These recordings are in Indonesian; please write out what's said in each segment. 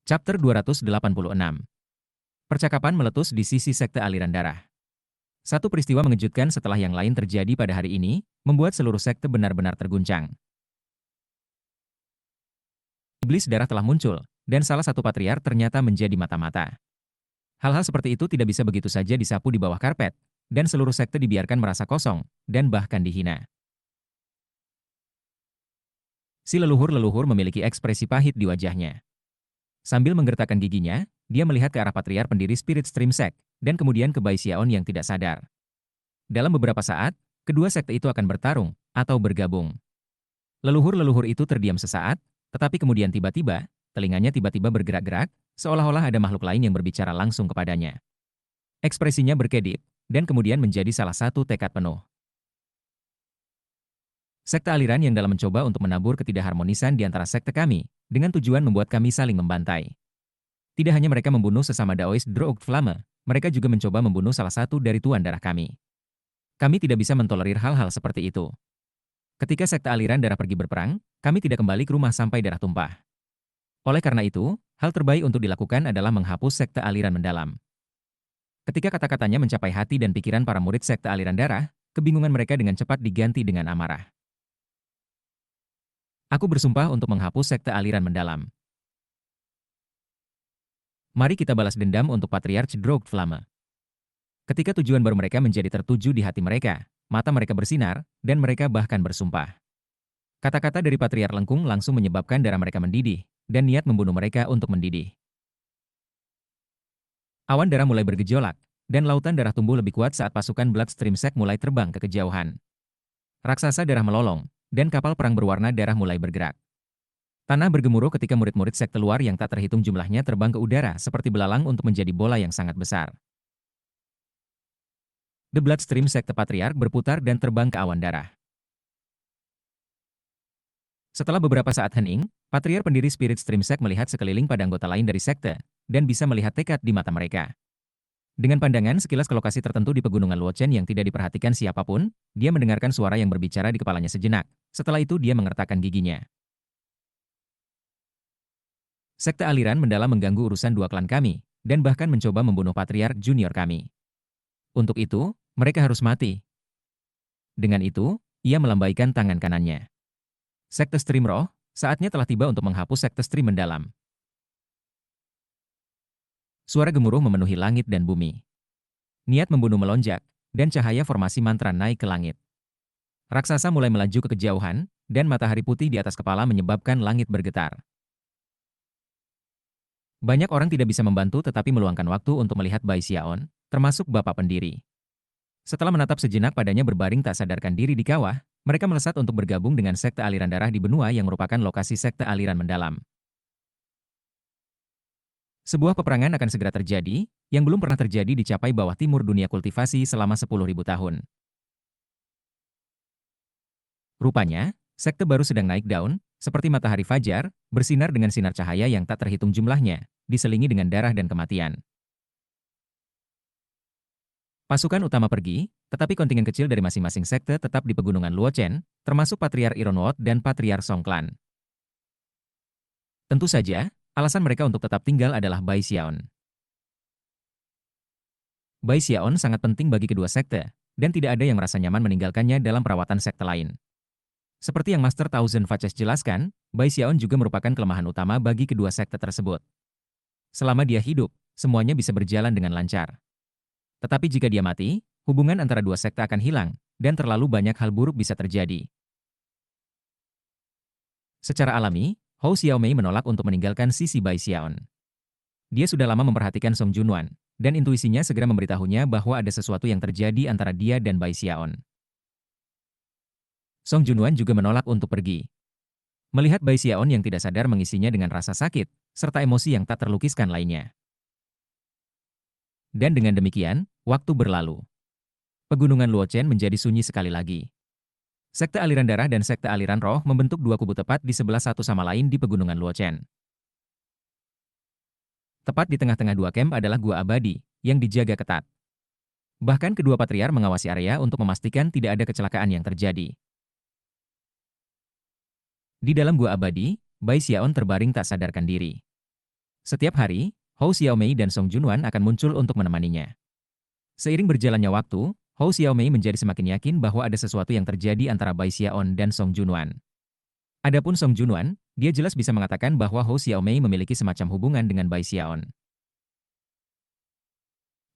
Chapter 286. Percakapan meletus di sisi sekte aliran darah. Satu peristiwa mengejutkan setelah yang lain terjadi pada hari ini, membuat seluruh sekte benar-benar terguncang. Iblis darah telah muncul, dan salah satu patriark ternyata menjadi mata-mata. Hal-hal seperti itu tidak bisa begitu saja disapu di bawah karpet, dan seluruh sekte dibiarkan merasa kosong, dan bahkan dihina. Si leluhur-leluhur memiliki ekspresi pahit di wajahnya. Sambil menggertakkan giginya, dia melihat ke arah patriark pendiri Spirit Stream Sect, dan kemudian ke Bai Xiaon yang tidak sadar. Dalam beberapa saat, kedua sekte itu akan bertarung, atau bergabung. Leluhur-leluhur itu terdiam sesaat, tetapi kemudian tiba-tiba, telinganya tiba-tiba bergerak-gerak, seolah-olah ada makhluk lain yang berbicara langsung kepadanya. Ekspresinya berkedip, dan kemudian menjadi salah satu tekad penuh. Sekte aliran yang dalam mencoba untuk menabur ketidakharmonisan di antara sekte kami, dengan tujuan membuat kami saling membantai. Tidak hanya mereka membunuh sesama Daois Droog Flamme, mereka juga mencoba membunuh salah satu dari tuan darah kami. Kami tidak bisa mentolerir hal-hal seperti itu. Ketika sekte aliran darah pergi berperang, kami tidak kembali ke rumah sampai darah tumpah. Oleh karena itu, hal terbaik untuk dilakukan adalah menghapus sekte aliran mendalam. Ketika kata-katanya mencapai hati dan pikiran para murid sekte aliran darah, kebingungan mereka dengan cepat diganti dengan amarah. Aku bersumpah untuk menghapus sekte aliran mendalam. Mari kita balas dendam untuk Patriarch Droog Flamme. Ketika tujuan baru mereka menjadi tertuju di hati mereka, mata mereka bersinar, dan mereka bahkan bersumpah. Kata-kata dari Patriarch Lengkung langsung menyebabkan darah mereka mendidih, dan niat membunuh mereka untuk mendidih. Awan darah mulai bergejolak, dan lautan darah tumbuh lebih kuat saat pasukan Bloodstream Sect mulai terbang ke kejauhan. Raksasa darah melolong, dan kapal perang berwarna darah mulai bergerak. Tanah bergemuruh ketika murid-murid sekte luar yang tak terhitung jumlahnya terbang ke udara seperti belalang untuk menjadi bola yang sangat besar. The Bloodstream Sekte Patriark berputar dan terbang ke awan darah. Setelah beberapa saat hening, Patriark pendiri Spirit Stream Sect melihat sekeliling pada anggota lain dari sekte, dan bisa melihat tekad di mata mereka. Dengan pandangan sekilas ke lokasi tertentu di pegunungan Luochen yang tidak diperhatikan siapapun, dia mendengarkan suara yang berbicara di kepalanya sejenak. Setelah itu dia mengertakkan giginya. Sekte aliran mendalam mengganggu urusan dua klan kami, dan bahkan mencoba membunuh Patriark Junior kami. Untuk itu, mereka harus mati. Dengan itu, ia melambaikan tangan kanannya. Sekte Stream Roh, saatnya telah tiba untuk menghapus sekte Stream mendalam. Suara gemuruh memenuhi langit dan bumi. Niat membunuh melonjak, dan cahaya formasi mantra naik ke langit. Raksasa mulai melaju ke kejauhan, dan matahari putih di atas kepala menyebabkan langit bergetar. Banyak orang tidak bisa membantu tetapi meluangkan waktu untuk melihat Bai Xiaon, termasuk bapak pendiri. Setelah menatap sejenak padanya berbaring tak sadarkan diri di kawah, mereka melesat untuk bergabung dengan sekte aliran darah di benua yang merupakan lokasi sekte aliran mendalam. Sebuah peperangan akan segera terjadi, yang belum pernah terjadi dicapai bawah timur dunia kultivasi selama 10.000 tahun. Rupanya, sekte baru sedang naik daun, seperti matahari fajar, bersinar dengan sinar cahaya yang tak terhitung jumlahnya, diselingi dengan darah dan kematian. Pasukan utama pergi, tetapi kontingen kecil dari masing-masing sekte tetap di pegunungan Luochen, termasuk Patriark Ironwood dan Patriark Songklan. Tentu saja, alasan mereka untuk tetap tinggal adalah Bai Xiaon. Bai Xiaon sangat penting bagi kedua sekte, dan tidak ada yang merasa nyaman meninggalkannya dalam perawatan sekte lain. Seperti yang Master Thousand Faces jelaskan, Bai Xiaon juga merupakan kelemahan utama bagi kedua sekte tersebut. Selama dia hidup, semuanya bisa berjalan dengan lancar. Tetapi jika dia mati, hubungan antara dua sekte akan hilang, dan terlalu banyak hal buruk bisa terjadi. Secara alami, Hou Xiaomei menolak untuk meninggalkan sisi Bai Xiaon. Dia sudah lama memperhatikan Song Junwan, dan intuisinya segera memberitahunya bahwa ada sesuatu yang terjadi antara dia dan Bai Xiaon. Song Junwan juga menolak untuk pergi. Melihat Bai Xiaon yang tidak sadar mengisinya dengan rasa sakit, serta emosi yang tak terlukiskan lainnya. Dan dengan demikian, waktu berlalu. Pegunungan Luochen menjadi sunyi sekali lagi. Sekte aliran darah dan sekte aliran roh membentuk dua kubu tepat di sebelah satu sama lain di pegunungan Luochen. Tepat di tengah-tengah dua camp adalah gua abadi, yang dijaga ketat. Bahkan kedua patriark mengawasi area untuk memastikan tidak ada kecelakaan yang terjadi. Di dalam gua abadi, Bai Xiaon terbaring tak sadarkan diri. Setiap hari, Hou Xiaomei dan Song Junwan akan muncul untuk menemaninya. Seiring berjalannya waktu, Hou Xiaomei menjadi semakin yakin bahwa ada sesuatu yang terjadi antara Bai Xiaon dan Song Junwan. Adapun Song Junwan, dia jelas bisa mengatakan bahwa Hou Xiaomei memiliki semacam hubungan dengan Bai Xiaon.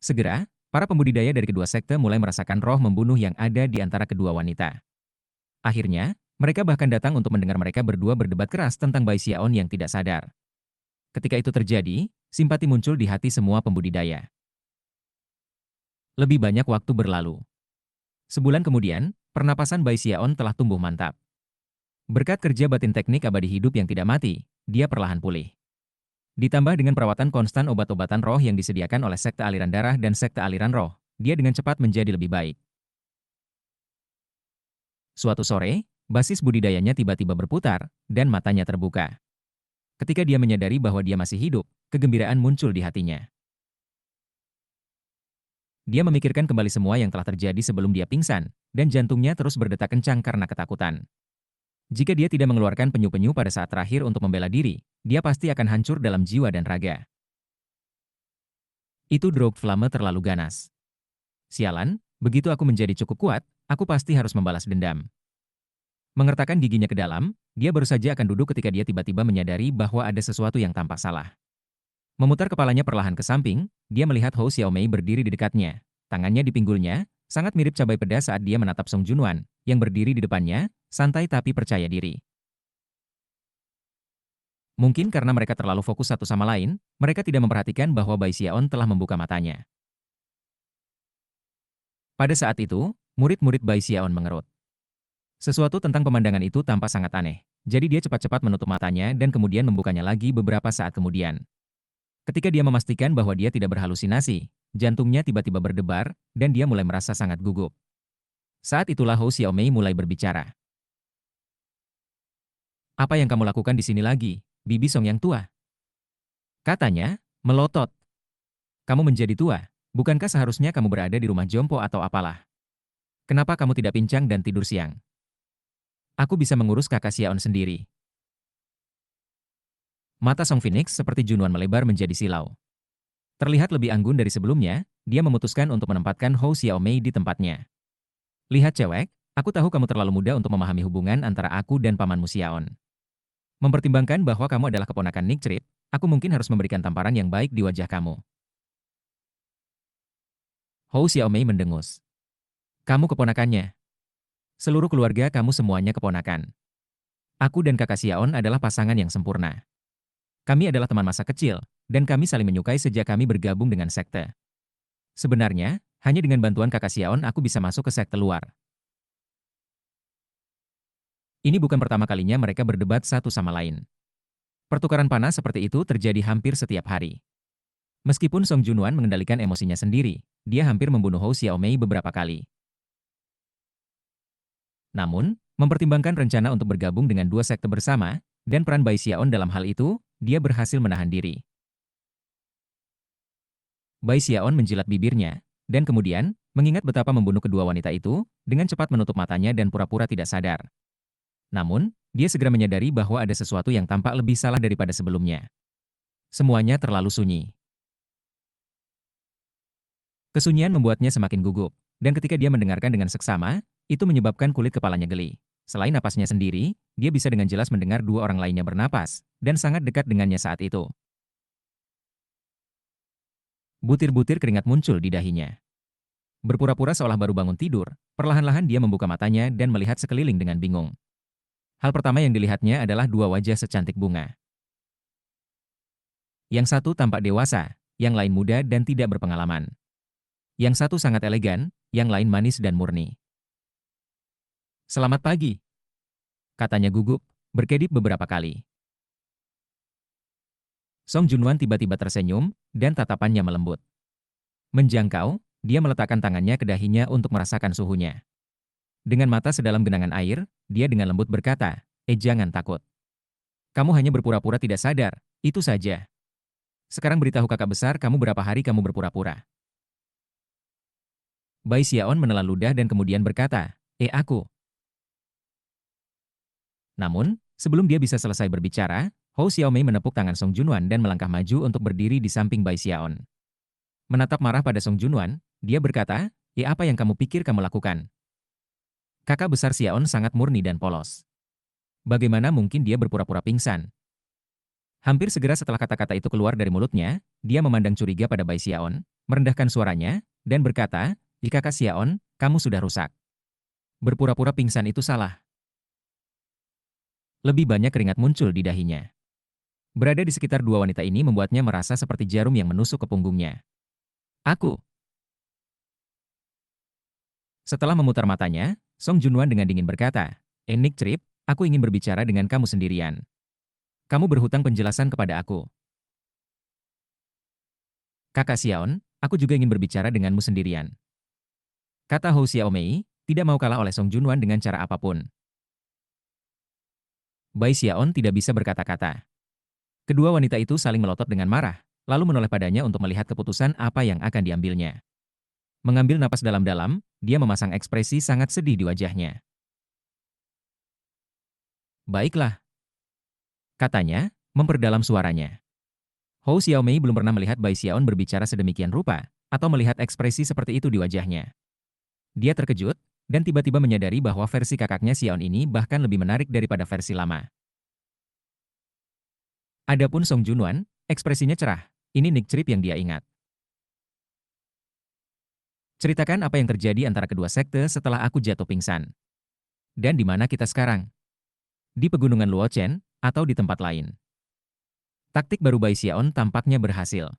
Segera, para pembudidaya dari kedua sekte mulai merasakan roh membunuh yang ada di antara kedua wanita. Akhirnya, mereka bahkan datang untuk mendengar mereka berdua berdebat keras tentang Bai Xiaon yang tidak sadar. Ketika itu terjadi, simpati muncul di hati semua pembudidaya. Lebih banyak waktu berlalu. Sebulan kemudian, pernapasan Bai Xiaon telah tumbuh mantap. Berkat kerja batin teknik abadi hidup yang tidak mati, dia perlahan pulih. Ditambah dengan perawatan konstan obat-obatan roh yang disediakan oleh sekte aliran darah dan sekte aliran roh, dia dengan cepat menjadi lebih baik. Suatu sore, basis budidayanya tiba-tiba berputar, dan matanya terbuka. Ketika dia menyadari bahwa dia masih hidup, kegembiraan muncul di hatinya. Dia memikirkan kembali semua yang telah terjadi sebelum dia pingsan, dan jantungnya terus berdetak kencang karena ketakutan. Jika dia tidak mengeluarkan penyu-penyu pada saat terakhir untuk membela diri, dia pasti akan hancur dalam jiwa dan raga. Itu Droog Flame terlalu ganas. Sialan, begitu aku menjadi cukup kuat, aku pasti harus membalas dendam. Mengertakkan giginya ke dalam, dia baru saja akan duduk ketika dia tiba-tiba menyadari bahwa ada sesuatu yang tampak salah. Memutar kepalanya perlahan ke samping, dia melihat Hou Xiaomei berdiri di dekatnya. Tangannya di pinggulnya, sangat mirip cabai pedas saat dia menatap Song Junwan, yang berdiri di depannya, santai tapi percaya diri. Mungkin karena mereka terlalu fokus satu sama lain, mereka tidak memperhatikan bahwa Bai Xiaon telah membuka matanya. Pada saat itu, murid-murid Bai Xiaon mengerut. Sesuatu tentang pemandangan itu tampak sangat aneh, jadi dia cepat-cepat menutup matanya dan kemudian membukanya lagi beberapa saat kemudian. Ketika dia memastikan bahwa dia tidak berhalusinasi, jantungnya tiba-tiba berdebar, dan dia mulai merasa sangat gugup. Saat itulah Hou Xiaomei mulai berbicara. "Apa yang kamu lakukan di sini lagi, Bibi Song yang tua?" Katanya, melotot. "Kamu menjadi tua, bukankah seharusnya kamu berada di rumah jompo atau apalah? Kenapa kamu tidak pincang dan tidur siang? Aku bisa mengurus kakak Xiaon sendiri." Mata Song Phoenix seperti Junwan melebar menjadi silau. Terlihat lebih anggun dari sebelumnya, dia memutuskan untuk menempatkan Hou Xiaomei di tempatnya. "Lihat cewek, aku tahu kamu terlalu muda untuk memahami hubungan antara aku dan pamanmu Xiaon. Mempertimbangkan bahwa kamu adalah keponakan Nick Trip, aku mungkin harus memberikan tamparan yang baik di wajah kamu." Hou Xiaomei mendengus. "Kamu keponakannya. Seluruh keluarga kamu semuanya keponakan. Aku dan kakak Xiaon adalah pasangan yang sempurna. Kami adalah teman masa kecil, dan kami saling menyukai sejak kami bergabung dengan sekte. Sebenarnya, hanya dengan bantuan kakak Xiaon aku bisa masuk ke sekte luar." Ini bukan pertama kalinya mereka berdebat satu sama lain. Pertukaran panas seperti itu terjadi hampir setiap hari. Meskipun Song Junwan mengendalikan emosinya sendiri, dia hampir membunuh Hou Xiaomei beberapa kali. Namun, mempertimbangkan rencana untuk bergabung dengan dua sekte bersama, dan peran Bai Xiaon dalam hal itu, dia berhasil menahan diri. Bai Xiaon menjilat bibirnya, dan kemudian, mengingat betapa membunuh kedua wanita itu, dengan cepat menutup matanya dan pura-pura tidak sadar. Namun, dia segera menyadari bahwa ada sesuatu yang tampak lebih salah daripada sebelumnya. Semuanya terlalu sunyi. Kesunyian membuatnya semakin gugup, dan ketika dia mendengarkan dengan seksama, itu menyebabkan kulit kepalanya geli. Selain napasnya sendiri, dia bisa dengan jelas mendengar dua orang lainnya bernapas, dan sangat dekat dengannya saat itu. Butir-butir keringat muncul di dahinya. Berpura-pura seolah baru bangun tidur, perlahan-lahan dia membuka matanya dan melihat sekeliling dengan bingung. Hal pertama yang dilihatnya adalah dua wajah secantik bunga. Yang satu tampak dewasa, yang lain muda dan tidak berpengalaman. Yang satu sangat elegan, yang lain manis dan murni. "Selamat pagi," katanya gugup, berkedip beberapa kali. Song Junwan tiba-tiba tersenyum, dan tatapannya melembut. Menjangkau, dia meletakkan tangannya ke dahinya untuk merasakan suhunya. Dengan mata sedalam genangan air, dia dengan lembut berkata, jangan takut. Kamu hanya berpura-pura tidak sadar, itu saja. Sekarang beritahu kakak besar kamu berapa hari kamu berpura-pura." Bai Xiaon menelan ludah dan kemudian berkata, aku. Namun, sebelum dia bisa selesai berbicara, Hou Xiaomei menepuk tangan Song Junwan dan melangkah maju untuk berdiri di samping Bai Xiaon. Menatap marah pada Song Junwan, dia berkata, "Ya apa yang kamu pikir kamu lakukan?" Kakak besar Xiaon sangat murni dan polos. Bagaimana mungkin dia berpura-pura pingsan? Hampir segera setelah kata-kata itu keluar dari mulutnya, dia memandang curiga pada Bai Xiaon, merendahkan suaranya, dan berkata, Kakak Xiaon, kamu sudah rusak. Berpura-pura pingsan itu salah." Lebih banyak keringat muncul di dahinya. Berada di sekitar dua wanita ini membuatnya merasa seperti jarum yang menusuk ke punggungnya. Aku. Setelah memutar matanya, Song Junwan dengan dingin berkata, Nick Trip, aku ingin berbicara dengan kamu sendirian. Kamu berhutang penjelasan kepada aku. Kakak Xiaon, aku juga ingin berbicara denganmu sendirian. Kata Hou Xiaomei, tidak mau kalah oleh Song Junwan dengan cara apapun. Bai Xiaon tidak bisa berkata-kata. Kedua wanita itu saling melotot dengan marah, lalu menoleh padanya untuk melihat keputusan apa yang akan diambilnya. Mengambil napas dalam-dalam, dia memasang ekspresi sangat sedih di wajahnya. Baiklah, katanya, memperdalam suaranya. Hou Xiaomei belum pernah melihat Bai Xiaon berbicara sedemikian rupa, atau melihat ekspresi seperti itu di wajahnya. Dia terkejut, dan tiba-tiba menyadari bahwa versi kakaknya Xiaon ini bahkan lebih menarik daripada versi lama. Adapun Song Junwan, ekspresinya cerah. Ini Nick Trip yang dia ingat. Ceritakan apa yang terjadi antara kedua sekte setelah aku jatuh pingsan. Dan di mana kita sekarang? Di pegunungan Luochen, atau di tempat lain? Taktik baru Bai Xiaon tampaknya berhasil.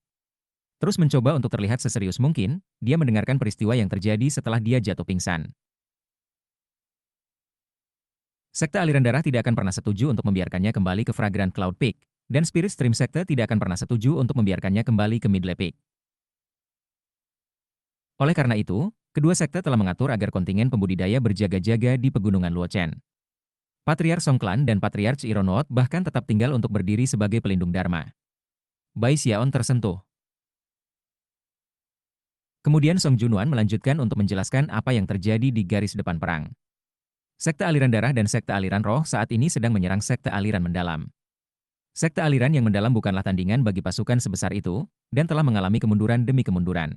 Terus mencoba untuk terlihat seserius mungkin, dia mendengarkan peristiwa yang terjadi setelah dia jatuh pingsan. Sekte aliran darah tidak akan pernah setuju untuk membiarkannya kembali ke Fragrant Cloud Peak, dan Spirit Stream Sekte tidak akan pernah setuju untuk membiarkannya kembali ke Midley Peak. Oleh karena itu, kedua sekte telah mengatur agar kontingen pembudidaya berjaga-jaga di pegunungan Luochen. Patriark Songklan dan Patriarch Ironwood bahkan tetap tinggal untuk berdiri sebagai pelindung Dharma. Bai Xiaon tersentuh. Kemudian Song Junwan melanjutkan untuk menjelaskan apa yang terjadi di garis depan perang. Sekte aliran darah dan sekte aliran roh saat ini sedang menyerang sekte aliran mendalam. Sekte aliran yang mendalam bukanlah tandingan bagi pasukan sebesar itu, dan telah mengalami kemunduran demi kemunduran.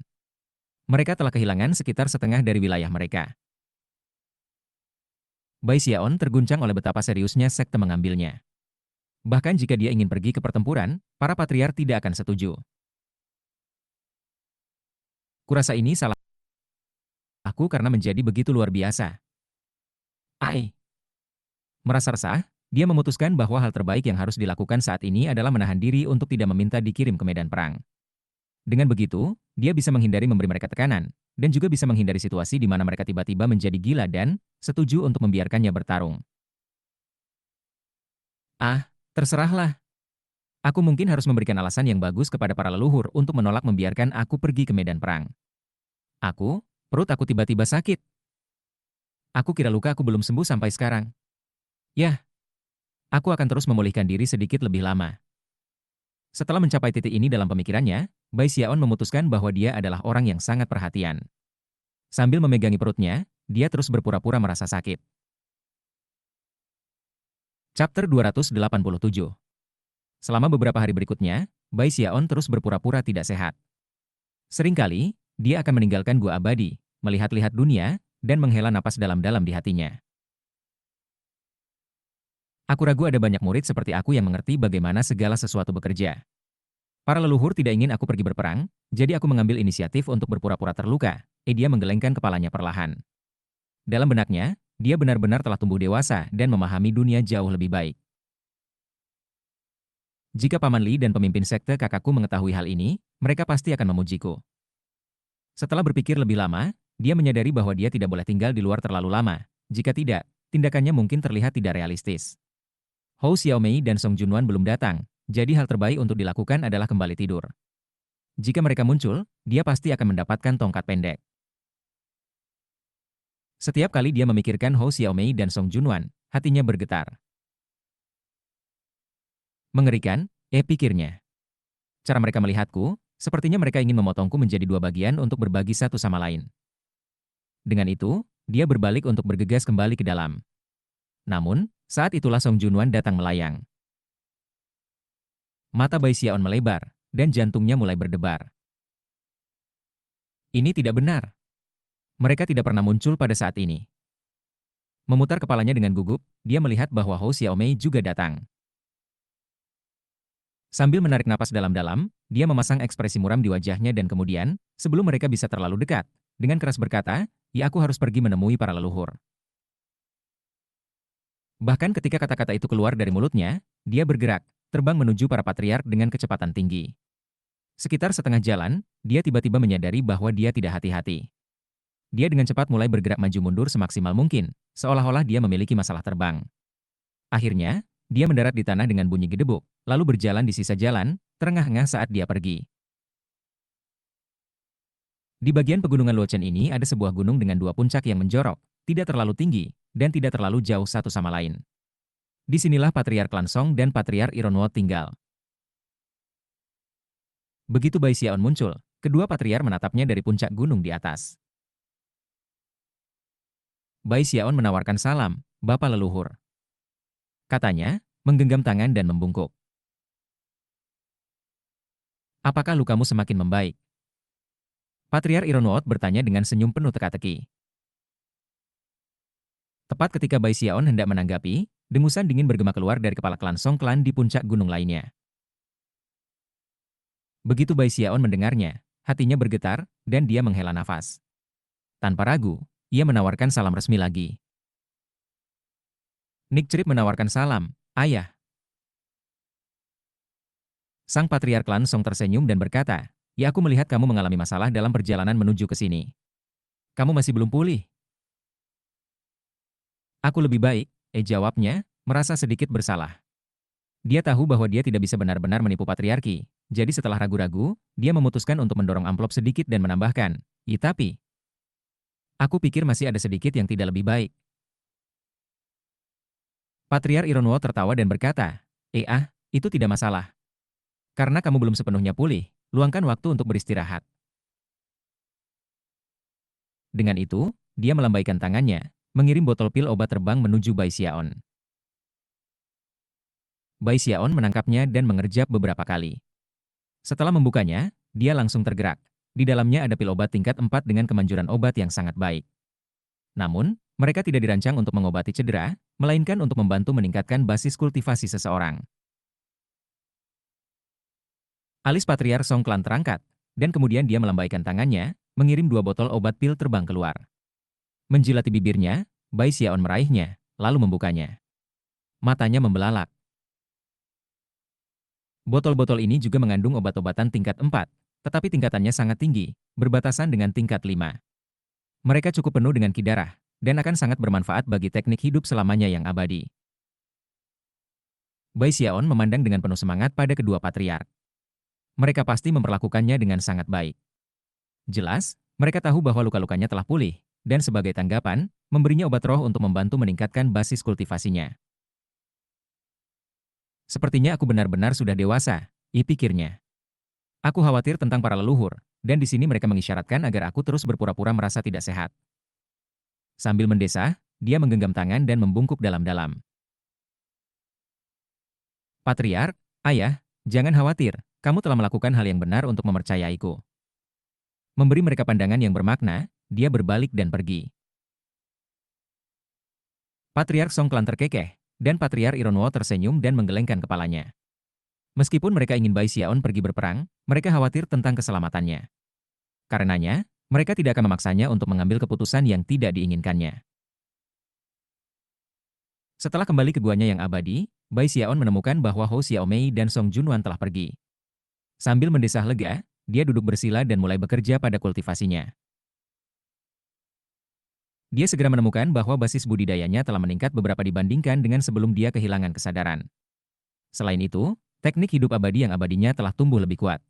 Mereka telah kehilangan sekitar setengah dari wilayah mereka. Bai Xiaon terguncang oleh betapa seriusnya sekte mengambilnya. Bahkan jika dia ingin pergi ke pertempuran, para patriark tidak akan setuju. Kurasa ini salah aku karena menjadi begitu luar biasa. Ai. Merasa resah, dia memutuskan bahwa hal terbaik yang harus dilakukan saat ini adalah menahan diri untuk tidak meminta dikirim ke medan perang. Dengan begitu, dia bisa menghindari memberi mereka tekanan, dan juga bisa menghindari situasi di mana mereka tiba-tiba menjadi gila dan setuju untuk membiarkannya bertarung. Ah, terserahlah. Aku mungkin harus memberikan alasan yang bagus kepada para leluhur untuk menolak membiarkan aku pergi ke medan perang. Perut aku tiba-tiba sakit. Aku kira luka aku belum sembuh sampai sekarang. Yah, aku akan terus memulihkan diri sedikit lebih lama. Setelah mencapai titik ini dalam pemikirannya, Bai Xiaon memutuskan bahwa dia adalah orang yang sangat perhatian. Sambil memegangi perutnya, dia terus berpura-pura merasa sakit. Chapter 287. Selama beberapa hari berikutnya, Bai Xiaon terus berpura-pura tidak sehat. Seringkali, dia akan meninggalkan gua abadi, melihat-lihat dunia, dan menghela napas dalam-dalam di hatinya. Aku ragu ada banyak murid seperti aku yang mengerti bagaimana segala sesuatu bekerja. Para leluhur tidak ingin aku pergi berperang, jadi aku mengambil inisiatif untuk berpura-pura terluka. Dia menggelengkan kepalanya perlahan. Dalam benaknya, dia benar-benar telah tumbuh dewasa dan memahami dunia jauh lebih baik. Jika Paman Li dan pemimpin sekte kakakku mengetahui hal ini, mereka pasti akan memujiku. Setelah berpikir lebih lama, dia menyadari bahwa dia tidak boleh tinggal di luar terlalu lama. Jika tidak, tindakannya mungkin terlihat tidak realistis. Hou Xiaomei dan Song Junwan belum datang, jadi hal terbaik untuk dilakukan adalah kembali tidur. Jika mereka muncul, dia pasti akan mendapatkan tongkat pendek. Setiap kali dia memikirkan Hou Xiaomei dan Song Junwan, hatinya bergetar. Mengerikan, pikirnya. Cara mereka melihatku, sepertinya mereka ingin memotongku menjadi dua bagian untuk berbagi satu sama lain. Dengan itu, dia berbalik untuk bergegas kembali ke dalam. Namun, saat itulah Song Junwan datang melayang. Mata Bai Xiaon melebar, dan jantungnya mulai berdebar. Ini tidak benar. Mereka tidak pernah muncul pada saat ini. Memutar kepalanya dengan gugup, dia melihat bahwa Hou Xiaomei juga datang. Sambil menarik napas dalam-dalam, dia memasang ekspresi muram di wajahnya dan kemudian, sebelum mereka bisa terlalu dekat, dengan keras berkata, "Ya, aku harus pergi menemui para leluhur." Bahkan ketika kata-kata itu keluar dari mulutnya, dia bergerak, terbang menuju para patriark dengan kecepatan tinggi. Sekitar setengah jalan, dia tiba-tiba menyadari bahwa dia tidak hati-hati. Dia dengan cepat mulai bergerak maju mundur semaksimal mungkin, seolah-olah dia memiliki masalah terbang. Akhirnya, dia mendarat di tanah dengan bunyi gedebuk, lalu berjalan di sisa jalan, terengah-engah saat dia pergi. Di bagian pegunungan Luochen ini ada sebuah gunung dengan dua puncak yang menjorok, tidak terlalu tinggi, dan tidak terlalu jauh satu sama lain. Disinilah Patriark Lansong dan Patriark Ironwo tinggal. Begitu Bai Xiaon muncul, kedua patriark menatapnya dari puncak gunung di atas. Bai Xiaon menawarkan salam, Bapak leluhur. Katanya, menggenggam tangan dan membungkuk. Apakah lukamu semakin membaik? Patriark Ironwood bertanya dengan senyum penuh teka-teki. Tepat ketika Bai Xiaon hendak menanggapi, dengusan dingin bergema keluar dari kepala klan Song Klan di puncak gunung lainnya. Begitu Bai Xiaon mendengarnya, hatinya bergetar, dan dia menghela nafas. Tanpa ragu, ia menawarkan salam resmi lagi. Nick Crip menawarkan salam, Ayah. Sang Patriark Klan Song tersenyum dan berkata, "Ya, aku melihat kamu mengalami masalah dalam perjalanan menuju ke sini. Kamu masih belum pulih." "Aku lebih baik," jawabnya, merasa sedikit bersalah. Dia tahu bahwa dia tidak bisa benar-benar menipu patriarki, jadi setelah ragu-ragu, dia memutuskan untuk mendorong amplop sedikit dan menambahkan, tapi aku pikir masih ada sedikit yang tidak lebih baik." Patriark Ironwo tertawa dan berkata, itu tidak masalah. Karena kamu belum sepenuhnya pulih, luangkan waktu untuk beristirahat." Dengan itu, dia melambaikan tangannya, mengirim botol pil obat terbang menuju Bai Xiaon. Bai Xiaon menangkapnya dan mengerjap beberapa kali. Setelah membukanya, dia langsung tergerak. Di dalamnya ada pil obat tingkat 4 dengan kemanjuran obat yang sangat baik. Namun, mereka tidak dirancang untuk mengobati cedera, melainkan untuk membantu meningkatkan basis kultivasi seseorang. Alis Patriark Song Klan terangkat, dan kemudian dia melambaikan tangannya, mengirim dua botol obat pil terbang keluar. Menjilati bibirnya, Bai Xiaon meraihnya, lalu membukanya. Matanya membelalak. Botol-botol ini juga mengandung obat-obatan tingkat 4, tetapi tingkatannya sangat tinggi, berbatasan dengan tingkat 5. Mereka cukup penuh dengan ki darah, dan akan sangat bermanfaat bagi teknik hidup selamanya yang abadi. Bai Xiaon memandang dengan penuh semangat pada kedua patriark. Mereka pasti memperlakukannya dengan sangat baik. Jelas, mereka tahu bahwa luka-lukanya telah pulih, dan sebagai tanggapan, memberinya obat roh untuk membantu meningkatkan basis kultivasinya. Sepertinya aku benar-benar sudah dewasa, pikirnya. Aku khawatir tentang para leluhur, dan di sini mereka mengisyaratkan agar aku terus berpura-pura merasa tidak sehat. Sambil mendesah, dia menggenggam tangan dan membungkuk dalam-dalam. Patriark, Ayah, jangan khawatir, kamu telah melakukan hal yang benar untuk mempercayaiku. Memberi mereka pandangan yang bermakna, dia berbalik dan pergi. Patriark Song Klan terkekeh, dan Patriark Ironwo tersenyum dan menggelengkan kepalanya. Meskipun mereka ingin Bai Xiaon pergi berperang, mereka khawatir tentang keselamatannya. Karenanya, mereka tidak akan memaksanya untuk mengambil keputusan yang tidak diinginkannya. Setelah kembali ke guanya yang abadi, Bai Xiaon menemukan bahwa Hou Xiaomei dan Song Junwan telah pergi. Sambil mendesah lega, dia duduk bersila dan mulai bekerja pada kultivasinya. Dia segera menemukan bahwa basis budidayanya telah meningkat beberapa dibandingkan dengan sebelum dia kehilangan kesadaran. Selain itu, teknik hidup abadi yang abadinya telah tumbuh lebih kuat.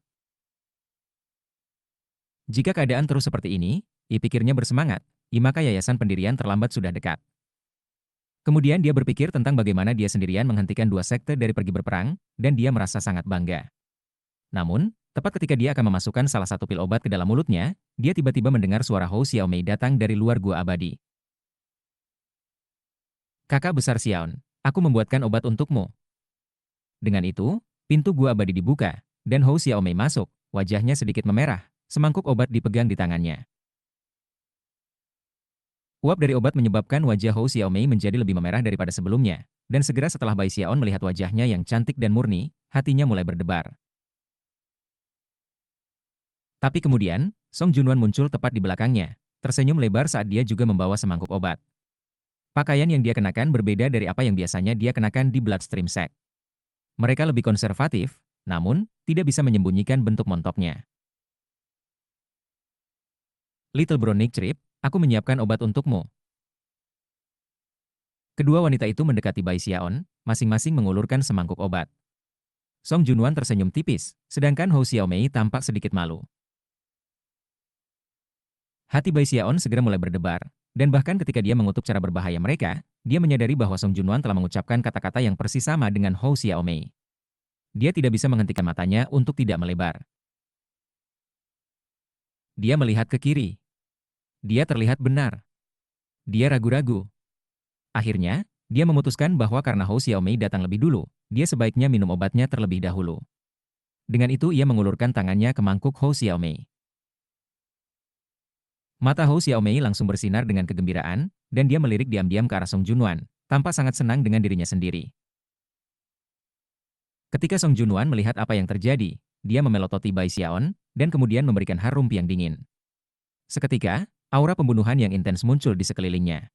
Jika keadaan terus seperti ini, pikirnya bersemangat, maka yayasan pendirian terlambat sudah dekat. Kemudian dia berpikir tentang bagaimana dia sendirian menghentikan dua sekte dari pergi berperang, dan dia merasa sangat bangga. Namun, tepat ketika dia akan memasukkan salah satu pil obat ke dalam mulutnya, dia tiba-tiba mendengar suara Hou Xiaomei datang dari luar gua abadi. "Kakak besar Xiaon, aku membuatkan obat untukmu." Dengan itu, Pintu gua abadi dibuka, dan Hou Xiaomei masuk, wajahnya sedikit memerah, semangkuk obat dipegang di tangannya. Uap dari obat menyebabkan wajah Hou Xiaomei menjadi lebih memerah daripada sebelumnya, dan segera setelah Bai Xiaon melihat wajahnya yang cantik dan murni, hatinya mulai berdebar. Tapi kemudian, Song Junwan muncul tepat di belakangnya, tersenyum lebar saat dia juga membawa semangkuk obat. Pakaian yang dia kenakan berbeda dari apa yang biasanya dia kenakan di Bloodstream Sect. Mereka lebih konservatif, namun tidak bisa menyembunyikan bentuk montoknya. Little Brown Nick Trip, aku menyiapkan obat untukmu. Kedua wanita itu mendekati Bai Xiaon, masing-masing mengulurkan semangkuk obat. Song Junwan tersenyum tipis, sedangkan Hou Xiaomei tampak sedikit malu. Hati Bai Xiaon segera mulai berdebar, dan bahkan ketika dia mengutuk cara berbahaya mereka, dia menyadari bahwa Song Junwan telah mengucapkan kata-kata yang persis sama dengan Hou Xiaomei. Dia tidak bisa menghentikan matanya untuk tidak melebar. Dia melihat ke kiri. Dia terlihat benar. Dia ragu-ragu. Akhirnya, dia memutuskan bahwa karena Hou Xiaomei datang lebih dulu, dia sebaiknya minum obatnya terlebih dahulu. Dengan itu ia mengulurkan tangannya ke mangkuk Hou Xiaomei. Mata Hou Xiaomei langsung bersinar dengan kegembiraan, dan dia melirik diam-diam ke arah Song Junwan, tampak sangat senang dengan dirinya sendiri. Ketika Song Junwan melihat apa yang terjadi, dia memelototi Bai Xiaon, dan kemudian memberikan harum yang dingin. Seketika, aura pembunuhan yang intens muncul di sekelilingnya.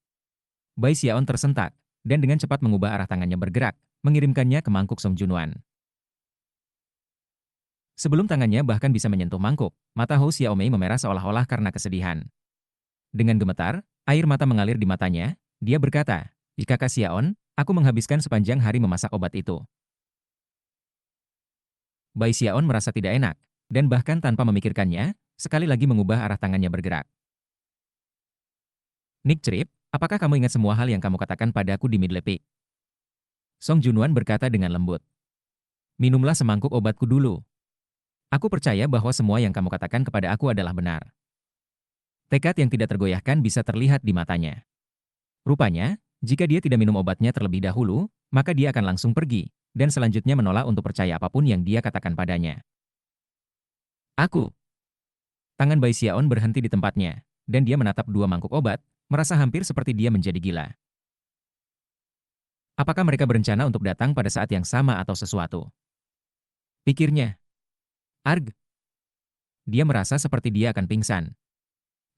Bai Xiaon tersentak, dan dengan cepat mengubah arah tangannya bergerak, mengirimkannya ke mangkuk Song Junwan. Sebelum tangannya bahkan bisa menyentuh mangkuk, mata Hou Xiaomei memerah seolah-olah karena kesedihan. Dengan gemetar, air mata mengalir di matanya, dia berkata, "Kakak Xiaon, aku menghabiskan sepanjang hari memasak obat itu." Bai Xiaon merasa tidak enak, dan bahkan tanpa memikirkannya, sekali lagi mengubah arah tangannya bergerak. "Nick Trip, apakah kamu ingat semua hal yang kamu katakan padaku di Midle Peak?" Song Junwan berkata dengan lembut. "Minumlah semangkuk obatku dulu. Aku percaya bahwa semua yang kamu katakan kepada aku adalah benar." Tekad yang tidak tergoyahkan bisa terlihat di matanya. Rupanya, jika dia tidak minum obatnya terlebih dahulu, maka dia akan langsung pergi, dan selanjutnya menolak untuk percaya apapun yang dia katakan padanya. "Aku." Tangan Bai Xiaon berhenti di tempatnya, dan dia menatap dua mangkuk obat, merasa hampir seperti dia menjadi gila. Apakah mereka berencana untuk datang pada saat yang sama atau sesuatu? Pikirnya. Arg. Dia merasa seperti dia akan pingsan.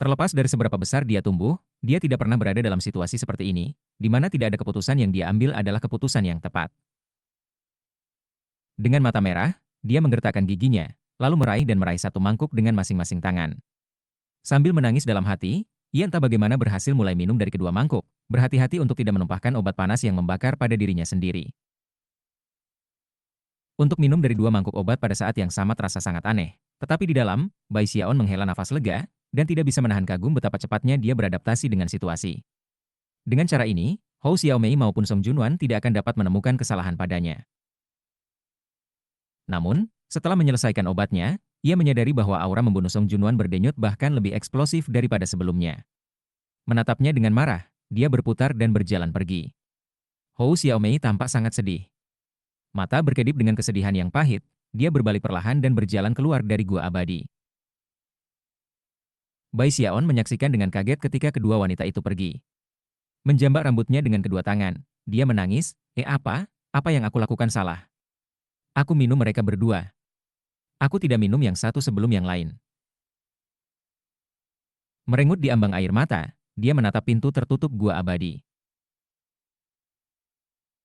Terlepas dari seberapa besar dia tumbuh, dia tidak pernah berada dalam situasi seperti ini, di mana tidak ada keputusan yang dia ambil adalah keputusan yang tepat. Dengan mata merah, dia menggertakkan giginya, lalu meraih satu mangkuk dengan masing-masing tangan. Sambil menangis dalam hati, ia entah bagaimana berhasil mulai minum dari kedua mangkuk, berhati-hati untuk tidak menumpahkan obat panas yang membakar pada dirinya sendiri. Untuk minum dari dua mangkuk obat pada saat yang sama terasa sangat aneh. Tetapi di dalam, Bai Xiaon menghela nafas lega, dan tidak bisa menahan kagum betapa cepatnya dia beradaptasi dengan situasi. Dengan cara ini, Hou Xiaomei maupun Song Junwan tidak akan dapat menemukan kesalahan padanya. Namun, setelah menyelesaikan obatnya, ia menyadari bahwa aura membunuh Song Junwan berdenyut bahkan lebih eksplosif daripada sebelumnya. Menatapnya dengan marah, dia berputar dan berjalan pergi. Hou Xiaomei tampak sangat sedih. Mata berkedip dengan kesedihan yang pahit, dia berbalik perlahan dan berjalan keluar dari gua abadi. Bai Xiaon menyaksikan dengan kaget ketika kedua wanita itu pergi. Menjambak rambutnya dengan kedua tangan, dia menangis, apa? Apa yang aku lakukan salah? Aku minum mereka berdua. Aku tidak minum yang satu sebelum yang lain." Merengut di ambang air mata, dia menatap pintu tertutup gua abadi.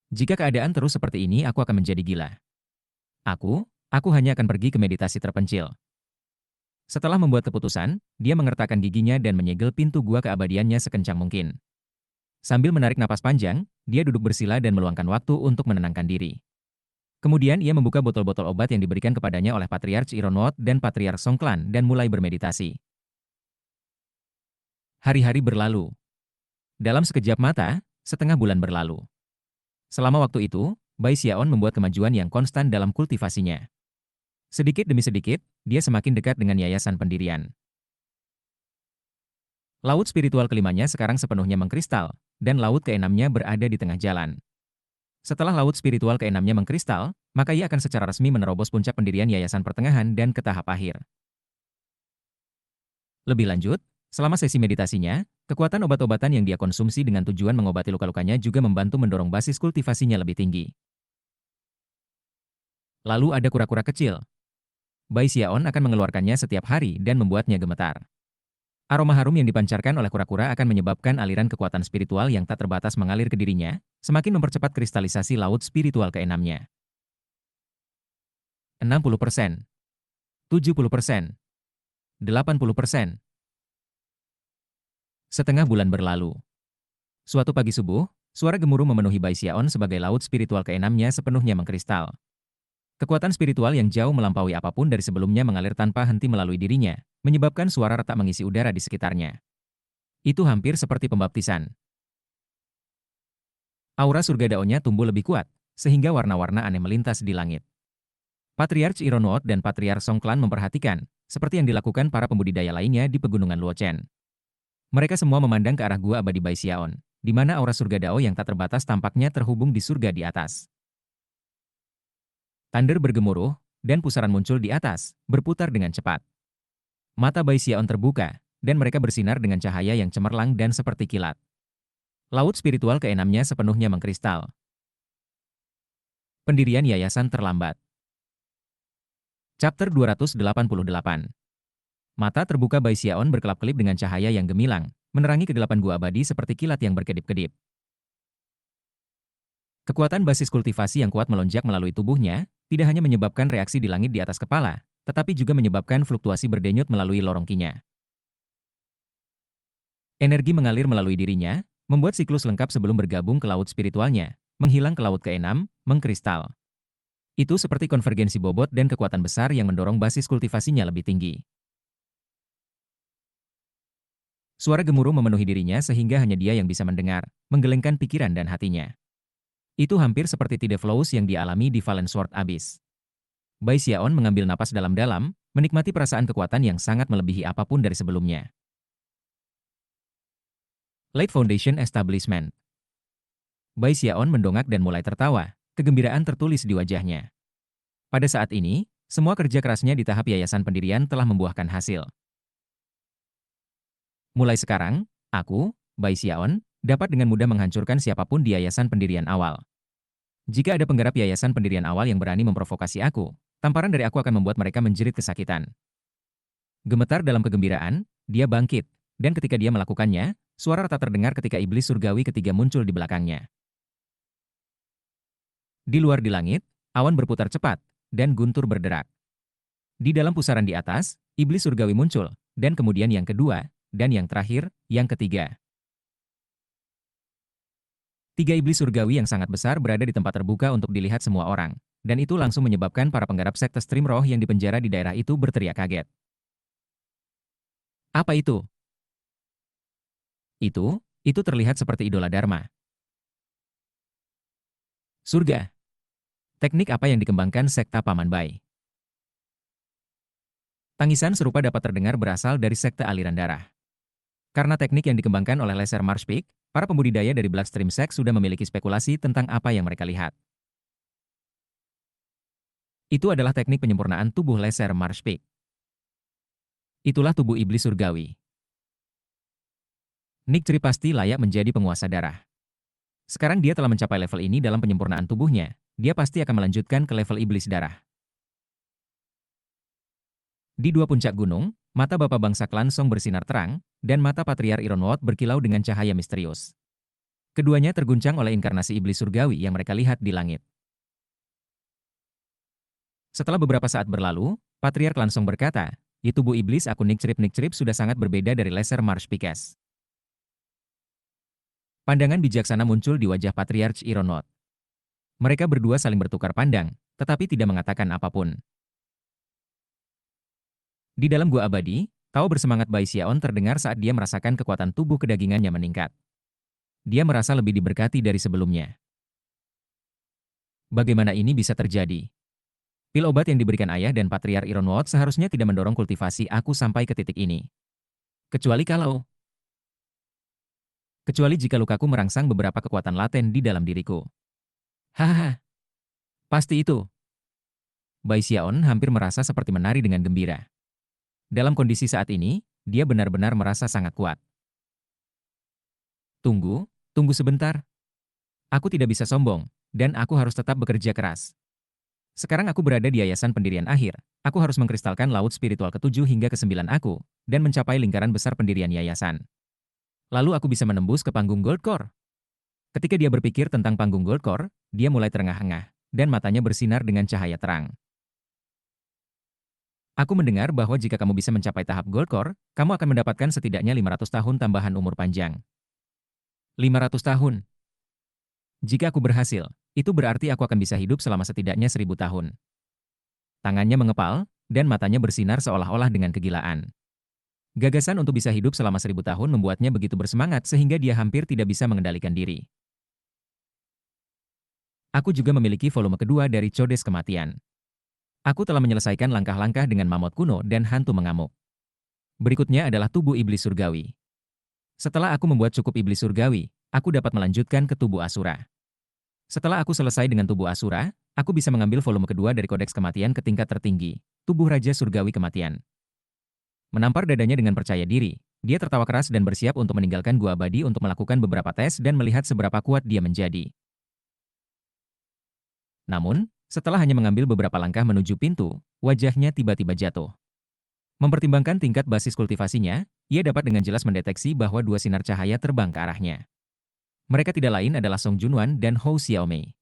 "Jika keadaan terus seperti ini aku akan menjadi gila. Aku hanya akan pergi ke meditasi terpencil." Setelah membuat keputusan, dia mengertakkan giginya dan menyegel pintu gua keabadiannya sekencang mungkin. Sambil menarik napas panjang, dia duduk bersila dan meluangkan waktu untuk menenangkan diri. Kemudian ia membuka botol-botol obat yang diberikan kepadanya oleh Patriarch Ironwood dan Patriarch Songklan dan mulai bermeditasi. Hari-hari berlalu. Dalam sekejap mata, setengah bulan berlalu. Selama waktu itu, Bai Xiaon membuat kemajuan yang konstan dalam kultivasinya. Sedikit demi sedikit, dia semakin dekat dengan yayasan pendirian. Laut spiritual kelimanya sekarang sepenuhnya mengkristal, dan laut keenamnya berada di tengah jalan. Setelah laut spiritual keenamnya mengkristal, maka ia akan secara resmi menerobos puncak pendirian Yayasan Pertengahan dan ke tahap akhir. Lebih lanjut, selama sesi meditasinya, kekuatan obat-obatan yang dia konsumsi dengan tujuan mengobati luka-lukanya juga membantu mendorong basis kultivasinya lebih tinggi. Lalu ada kura-kura kecil. Bai Xiaon akan mengeluarkannya setiap hari dan membuatnya gemetar. Aroma harum yang dipancarkan oleh kura-kura akan menyebabkan aliran kekuatan spiritual yang tak terbatas mengalir ke dirinya, semakin mempercepat kristalisasi laut spiritual keenamnya. 60%, 70%, 80%. Setengah bulan berlalu. Suatu pagi subuh, suara gemuruh memenuhi Bai Xiaon sebagai laut spiritual keenamnya sepenuhnya mengkristal. Kekuatan spiritual yang jauh melampaui apapun dari sebelumnya mengalir tanpa henti melalui dirinya, menyebabkan suara retak mengisi udara di sekitarnya. Itu hampir seperti pembaptisan. Aura surga daonya tumbuh lebih kuat, sehingga warna-warna aneh melintas di langit. Patriarch Ironwood dan Patriarch Songklan memperhatikan, seperti yang dilakukan para pembudidaya lainnya di pegunungan Luochen. Mereka semua memandang ke arah gua abadi Bai Xiaon, di mana aura surga dao yang tak terbatas tampaknya terhubung di surga di atas. Thunder bergemuruh, dan pusaran muncul di atas, berputar dengan cepat. Mata Bai Xiaon terbuka, dan mereka bersinar dengan cahaya yang cemerlang dan seperti kilat. Laut spiritual keenamnya sepenuhnya mengkristal. Pendirian yayasan terlambat. Chapter 288. Mata terbuka Bai Xiaon berkelap-kelip dengan cahaya yang gemilang, menerangi kedelapan gua abadi seperti kilat yang berkedip-kedip. Kekuatan basis kultivasi yang kuat melonjak melalui tubuhnya, tidak hanya menyebabkan reaksi di langit di atas kepala, tetapi juga menyebabkan fluktuasi berdenyut melalui lorong kinya. Energi mengalir melalui dirinya, membuat siklus lengkap sebelum bergabung ke laut spiritualnya, menghilang ke laut keenam, mengkristal. Itu seperti konvergensi bobot dan kekuatan besar yang mendorong basis kultivasinya lebih tinggi. Suara gemuruh memenuhi dirinya sehingga hanya dia yang bisa mendengar, menggelengkan pikiran dan hatinya. Itu hampir seperti Tide Flows yang dialami di Valen Sword Abyss. Bai Xiaon mengambil napas dalam-dalam, menikmati perasaan kekuatan yang sangat melebihi apapun dari sebelumnya. Light Foundation Establishment. Bai Xiaon mendongak dan mulai tertawa, kegembiraan tertulis di wajahnya. Pada saat ini, semua kerja kerasnya di tahap yayasan pendirian telah membuahkan hasil. Mulai sekarang, aku, Bai Xiaon, dapat dengan mudah menghancurkan siapapun di yayasan pendirian awal. Jika ada penggarap yayasan pendirian awal yang berani memprovokasi aku, tamparan dari aku akan membuat mereka menjerit kesakitan. Gemetar dalam kegembiraan, dia bangkit, dan ketika dia melakukannya, suara retak terdengar ketika iblis surgawi ketiga muncul di belakangnya. Di luar di langit, awan berputar cepat, dan guntur berderak. Di dalam pusaran di atas, iblis surgawi muncul, dan kemudian yang kedua, dan yang terakhir, yang ketiga. Tiga iblis surgawi yang sangat besar berada di tempat terbuka untuk dilihat semua orang, dan itu langsung menyebabkan para penggarap sekte Stream Roh yang dipenjara di daerah itu berteriak kaget. Apa itu? Itu terlihat seperti idola Dharma. Surga. Teknik apa yang dikembangkan sekte Paman Bai? Tangisan serupa dapat terdengar berasal dari sekte aliran darah. Karena teknik yang dikembangkan oleh Lesser Marshpeak, para pembudidaya dari Bloodstream Sect sudah memiliki spekulasi tentang apa yang mereka lihat. Itu adalah teknik penyempurnaan tubuh Lesser Marshpeak. Itulah tubuh iblis surgawi. Nick Tree pasti layak menjadi penguasa darah. Sekarang dia telah mencapai level ini dalam penyempurnaan tubuhnya, dia pasti akan melanjutkan ke level iblis darah. Di dua puncak gunung, mata Bapak Bangsa Klan Song bersinar terang, dan mata Patriarch Ironwood berkilau dengan cahaya misterius. Keduanya terguncang oleh inkarnasi iblis surgawi yang mereka lihat di langit. Setelah beberapa saat berlalu, Patriarch Klan Song berkata, di tubuh iblis aku Nick Trip sudah sangat berbeda dari Lesser Marshpeakes. Pandangan bijaksana muncul di wajah Patriarch Ironwood. Mereka berdua saling bertukar pandang, tetapi tidak mengatakan apapun. Di dalam gua abadi, tawa bersemangat Bai Xiaon terdengar saat dia merasakan kekuatan tubuh kedagingannya meningkat. Dia merasa lebih diberkati dari sebelumnya. Bagaimana ini bisa terjadi? Pil obat yang diberikan ayah dan Patriarch Ironwood seharusnya tidak mendorong kultivasi aku sampai ke titik ini. Kecuali jika lukaku merangsang beberapa kekuatan laten di dalam diriku. Hahaha, pasti itu. Bai Xiaon hampir merasa seperti menari dengan gembira. Dalam kondisi saat ini, dia benar-benar merasa sangat kuat. Tunggu, tunggu sebentar. Aku tidak bisa sombong, dan aku harus tetap bekerja keras. Sekarang aku berada di yayasan pendirian akhir. Aku harus mengkristalkan laut spiritual ke-7 hingga ke-9 aku, dan mencapai lingkaran besar pendirian yayasan. Lalu aku bisa menembus ke panggung Gold Core. Ketika dia berpikir tentang panggung Gold Core, dia mulai terengah-engah, dan matanya bersinar dengan cahaya terang. Aku mendengar bahwa jika kamu bisa mencapai tahap Gold Core, kamu akan mendapatkan setidaknya 500 tahun tambahan umur panjang. 500 tahun. Jika aku berhasil, itu berarti aku akan bisa hidup selama setidaknya 1000 tahun. Tangannya mengepal, dan matanya bersinar seolah-olah dengan kegilaan. Gagasan untuk bisa hidup selama 1000 tahun membuatnya begitu bersemangat sehingga dia hampir tidak bisa mengendalikan diri. Aku juga memiliki volume kedua dari Codes Kematian. Aku telah menyelesaikan langkah-langkah dengan mamut kuno dan hantu mengamuk. Berikutnya adalah tubuh iblis surgawi. Setelah aku membuat cukup iblis surgawi, aku dapat melanjutkan ke tubuh Asura. Setelah aku selesai dengan tubuh Asura, aku bisa mengambil volume kedua dari Kodeks Kematian ke tingkat tertinggi, tubuh Raja Surgawi Kematian. Menampar dadanya dengan percaya diri, dia tertawa keras dan bersiap untuk meninggalkan gua abadi untuk melakukan beberapa tes dan melihat seberapa kuat dia menjadi. Namun, setelah hanya mengambil beberapa langkah menuju pintu, wajahnya tiba-tiba jatuh. Mempertimbangkan tingkat basis kultivasinya, ia dapat dengan jelas mendeteksi bahwa dua sinar cahaya terbang ke arahnya. Mereka tidak lain adalah Song Junwan dan Hou Xiaomei.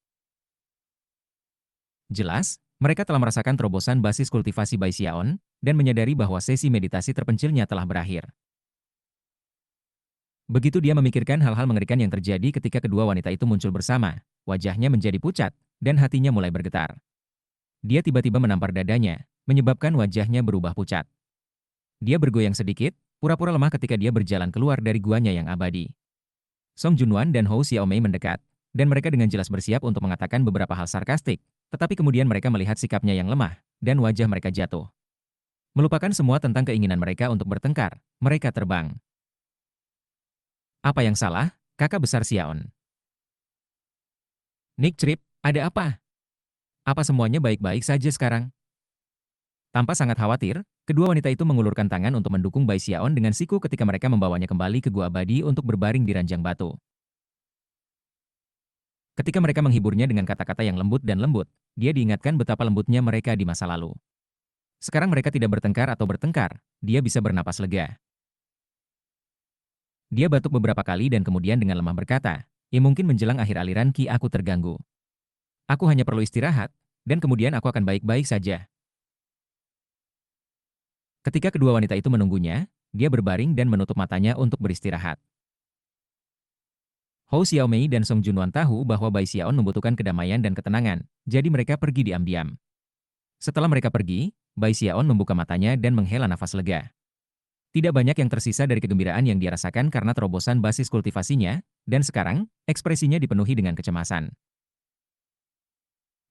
Jelas, mereka telah merasakan terobosan basis kultivasi Bai Xiaon dan menyadari bahwa sesi meditasi terpencilnya telah berakhir. Begitu dia memikirkan hal-hal mengerikan yang terjadi ketika kedua wanita itu muncul bersama, wajahnya menjadi pucat dan hatinya mulai bergetar. Dia tiba-tiba menampar dadanya, menyebabkan wajahnya berubah pucat. Dia bergoyang sedikit, pura-pura lemah ketika dia berjalan keluar dari guanya yang abadi. Song Junwan dan Hou Xiaomei mendekat, dan mereka dengan jelas bersiap untuk mengatakan beberapa hal sarkastik, tetapi kemudian mereka melihat sikapnya yang lemah, dan wajah mereka jatuh. Melupakan semua tentang keinginan mereka untuk bertengkar, mereka terbang. Apa yang salah, kakak besar Xiaon? Nick Trip, ada apa? Apa semuanya baik-baik saja sekarang? Tanpa sangat khawatir, kedua wanita itu mengulurkan tangan untuk mendukung Bai Xiaon dengan siku ketika mereka membawanya kembali ke gua abadi untuk berbaring di ranjang batu. Ketika mereka menghiburnya dengan kata-kata yang lembut dan lembut, dia diingatkan betapa lembutnya mereka di masa lalu. Sekarang mereka tidak bertengkar atau bertengkar, dia bisa bernapas lega. Dia batuk beberapa kali dan kemudian dengan lemah berkata, "Ya mungkin menjelang akhir aliran ki aku terganggu. Aku hanya perlu istirahat, dan kemudian aku akan baik-baik saja." Ketika kedua wanita itu menunggunya, dia berbaring dan menutup matanya untuk beristirahat. Hou Xiaomei dan Song Junwan tahu bahwa Bai Xiaon membutuhkan kedamaian dan ketenangan, jadi mereka pergi diam-diam. Setelah mereka pergi, Bai Xiaon membuka matanya dan menghela nafas lega. Tidak banyak yang tersisa dari kegembiraan yang dia rasakan karena terobosan basis kultivasinya, dan sekarang, ekspresinya dipenuhi dengan kecemasan.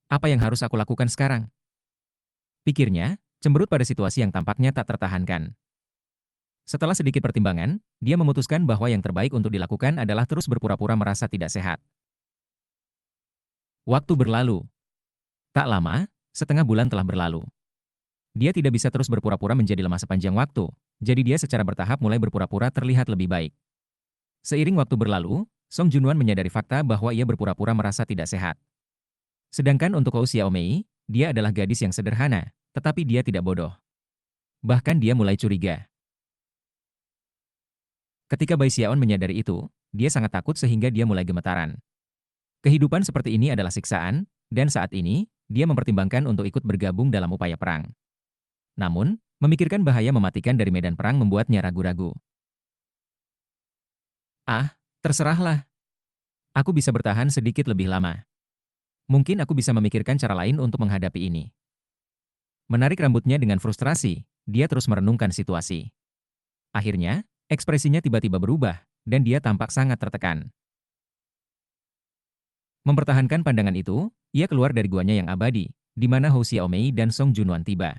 Apa yang harus aku lakukan sekarang? Pikirnya, cemberut pada situasi yang tampaknya tak tertahankan. Setelah sedikit pertimbangan, dia memutuskan bahwa yang terbaik untuk dilakukan adalah terus berpura-pura merasa tidak sehat. Waktu berlalu. Tak lama, setengah bulan telah berlalu. Dia tidak bisa terus berpura-pura menjadi lemah sepanjang waktu, jadi dia secara bertahap mulai berpura-pura terlihat lebih baik. Seiring waktu berlalu, Song Junwan menyadari fakta bahwa ia berpura-pura merasa tidak sehat. Sedangkan untuk Hou Xiaomei, dia adalah gadis yang sederhana, tetapi dia tidak bodoh. Bahkan dia mulai curiga. Ketika Bai Xiaon menyadari itu, dia sangat takut sehingga dia mulai gemetaran. Kehidupan seperti ini adalah siksaan, dan saat ini, dia mempertimbangkan untuk ikut bergabung dalam upaya perang. Namun, memikirkan bahaya mematikan dari medan perang membuatnya ragu-ragu. Ah, terserahlah. Aku bisa bertahan sedikit lebih lama. Mungkin aku bisa memikirkan cara lain untuk menghadapi ini. Menarik rambutnya dengan frustrasi, dia terus merenungkan situasi. Akhirnya, ekspresinya tiba-tiba berubah, dan dia tampak sangat tertekan. Mempertahankan pandangan itu, ia keluar dari guanya yang abadi, di mana Hou Xiaomei dan Song Junwan tiba.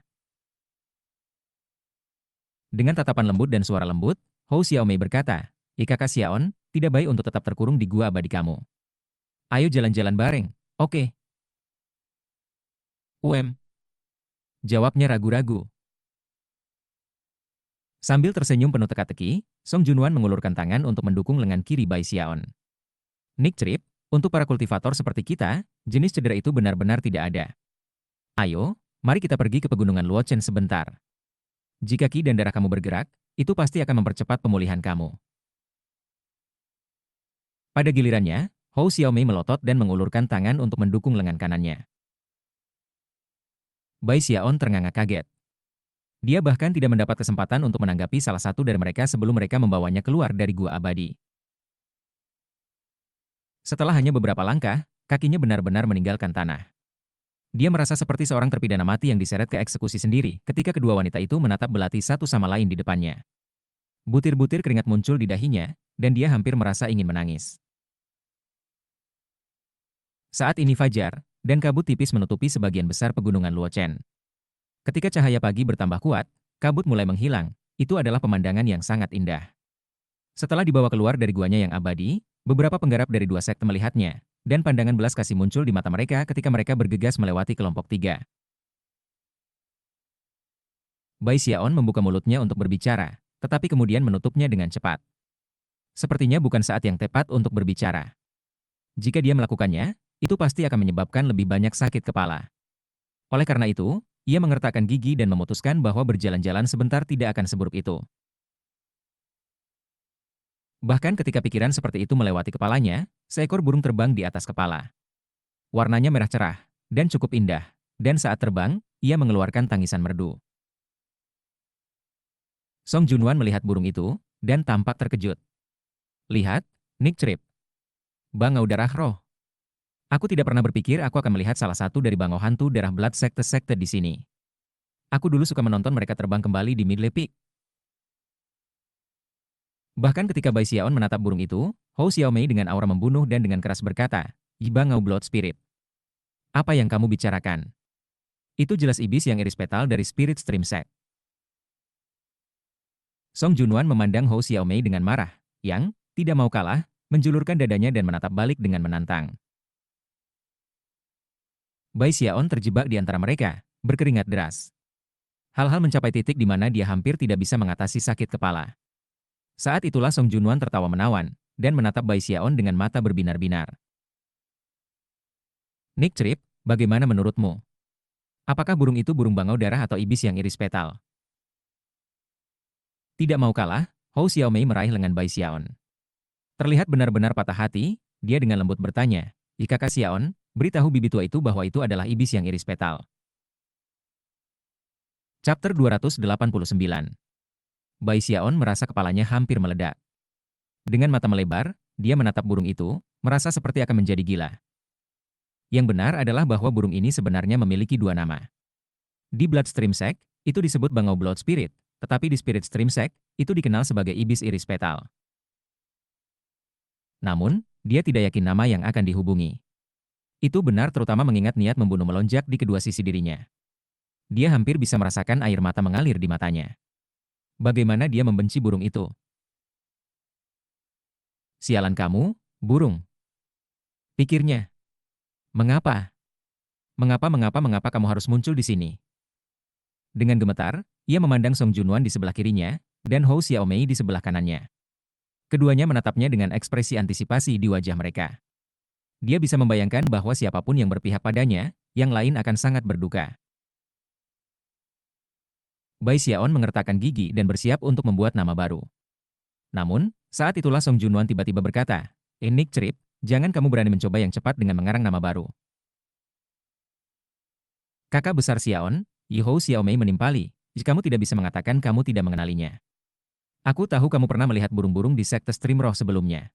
Dengan tatapan lembut dan suara lembut, Hou Xiaomei berkata, "Kakak Xiaon, tidak baik untuk tetap terkurung di gua abadi kamu. Ayo jalan-jalan bareng, Oke, jawabnya ragu-ragu. Sambil tersenyum penuh teka-teki, Song Junwan mengulurkan tangan untuk mendukung lengan kiri Bai Xiaon. Nick Trip, untuk para kultivator seperti kita, jenis cedera itu benar-benar tidak ada. Ayo, mari kita pergi ke pegunungan Luochen sebentar. Jika ki dan darah kamu bergerak, itu pasti akan mempercepat pemulihan kamu. Pada gilirannya, Hou Xiaomei melotot dan mengulurkan tangan untuk mendukung lengan kanannya. Bai Xiaon ternganga kaget. Dia bahkan tidak mendapat kesempatan untuk menanggapi salah satu dari mereka sebelum mereka membawanya keluar dari gua abadi. Setelah hanya beberapa langkah, kakinya benar-benar meninggalkan tanah. Dia merasa seperti seorang terpidana mati yang diseret ke eksekusi sendiri ketika kedua wanita itu menatap belati satu sama lain di depannya. Butir-butir keringat muncul di dahinya, dan dia hampir merasa ingin menangis. Saat ini fajar, dan kabut tipis menutupi sebagian besar pegunungan Luochen. Ketika cahaya pagi bertambah kuat, kabut mulai menghilang. Itu adalah pemandangan yang sangat indah. Setelah dibawa keluar dari guanya yang abadi, beberapa penggarap dari dua sekte melihatnya, dan pandangan belas kasih muncul di mata mereka ketika mereka bergegas melewati kelompok tiga. Bai Xiaon membuka mulutnya untuk berbicara, tetapi kemudian menutupnya dengan cepat. Sepertinya bukan saat yang tepat untuk berbicara. Jika dia melakukannya, itu pasti akan menyebabkan lebih banyak sakit kepala. Oleh karena itu, ia mengertakkan gigi dan memutuskan bahwa berjalan-jalan sebentar tidak akan seburuk itu. Bahkan ketika pikiran seperti itu melewati kepalanya, seekor burung terbang di atas kepala. Warnanya merah cerah, dan cukup indah. Dan saat terbang, ia mengeluarkan tangisan merdu. Song Junwan melihat burung itu, dan tampak terkejut. Lihat, Nick Trip. Bangau darah roh. Aku tidak pernah berpikir aku akan melihat salah satu dari bangau hantu darah belat sekte-sekte di sini. Aku dulu suka menonton mereka terbang kembali di Midley Peak. Bahkan ketika Bai Xiaon menatap burung itu, Hou Xiaomei dengan aura membunuh dan dengan keras berkata, Yibangau Blood Spirit. Apa yang kamu bicarakan? Itu jelas iblis yang iris petal dari Spirit Stream Sect. Song Junwan memandang Hou Xiaomei dengan marah, yang, tidak mau kalah, menjulurkan dadanya dan menatap balik dengan menantang. Bai Xiaon terjebak di antara mereka, berkeringat deras. Hal-hal mencapai titik di mana dia hampir tidak bisa mengatasi sakit kepala. Saat itulah Song Junwan tertawa menawan, dan menatap Bai Xiaon dengan mata berbinar-binar. Nick Trip, bagaimana menurutmu? Apakah burung itu burung bangau darah atau ibis yang iris petal? Tidak mau kalah, Hou Xiaomei meraih lengan Bai Xiaon. Terlihat benar-benar patah hati, dia dengan lembut bertanya, Kakak Xiaon, beritahu bibi tua itu bahwa itu adalah ibis yang iris petal. Chapter 289. Bai Xiaon merasa kepalanya hampir meledak. Dengan mata melebar, dia menatap burung itu, merasa seperti akan menjadi gila. Yang benar adalah bahwa burung ini sebenarnya memiliki dua nama. Di Bloodstream Sect, itu disebut bangau Blood Spirit, tetapi di Spirit Stream Sect, itu dikenal sebagai ibis iris petal. Namun, dia tidak yakin nama yang akan dihubungi. Itu benar terutama mengingat niat membunuh melonjak di kedua sisi dirinya. Dia hampir bisa merasakan air mata mengalir di matanya. Bagaimana dia membenci burung itu? Sialan kamu, burung. Pikirnya. Mengapa? Mengapa kamu harus muncul di sini? Dengan gemetar, ia memandang Song Junwan di sebelah kirinya, dan Hou Xiaomei di sebelah kanannya. Keduanya menatapnya dengan ekspresi antisipasi di wajah mereka. Dia bisa membayangkan bahwa siapapun yang berpihak padanya, yang lain akan sangat berduka. Bai Xiaon mengertakkan gigi dan bersiap untuk membuat nama baru. Namun, saat itulah Song Junwan tiba-tiba berkata, Nick Trip, jangan kamu berani mencoba yang cepat dengan mengarang nama baru. Kakak besar Xiaon, Hou Xiaomei menimpali, jika kamu tidak bisa mengatakan kamu tidak mengenalinya. Aku tahu kamu pernah melihat burung-burung di sekte Stream Roh sebelumnya.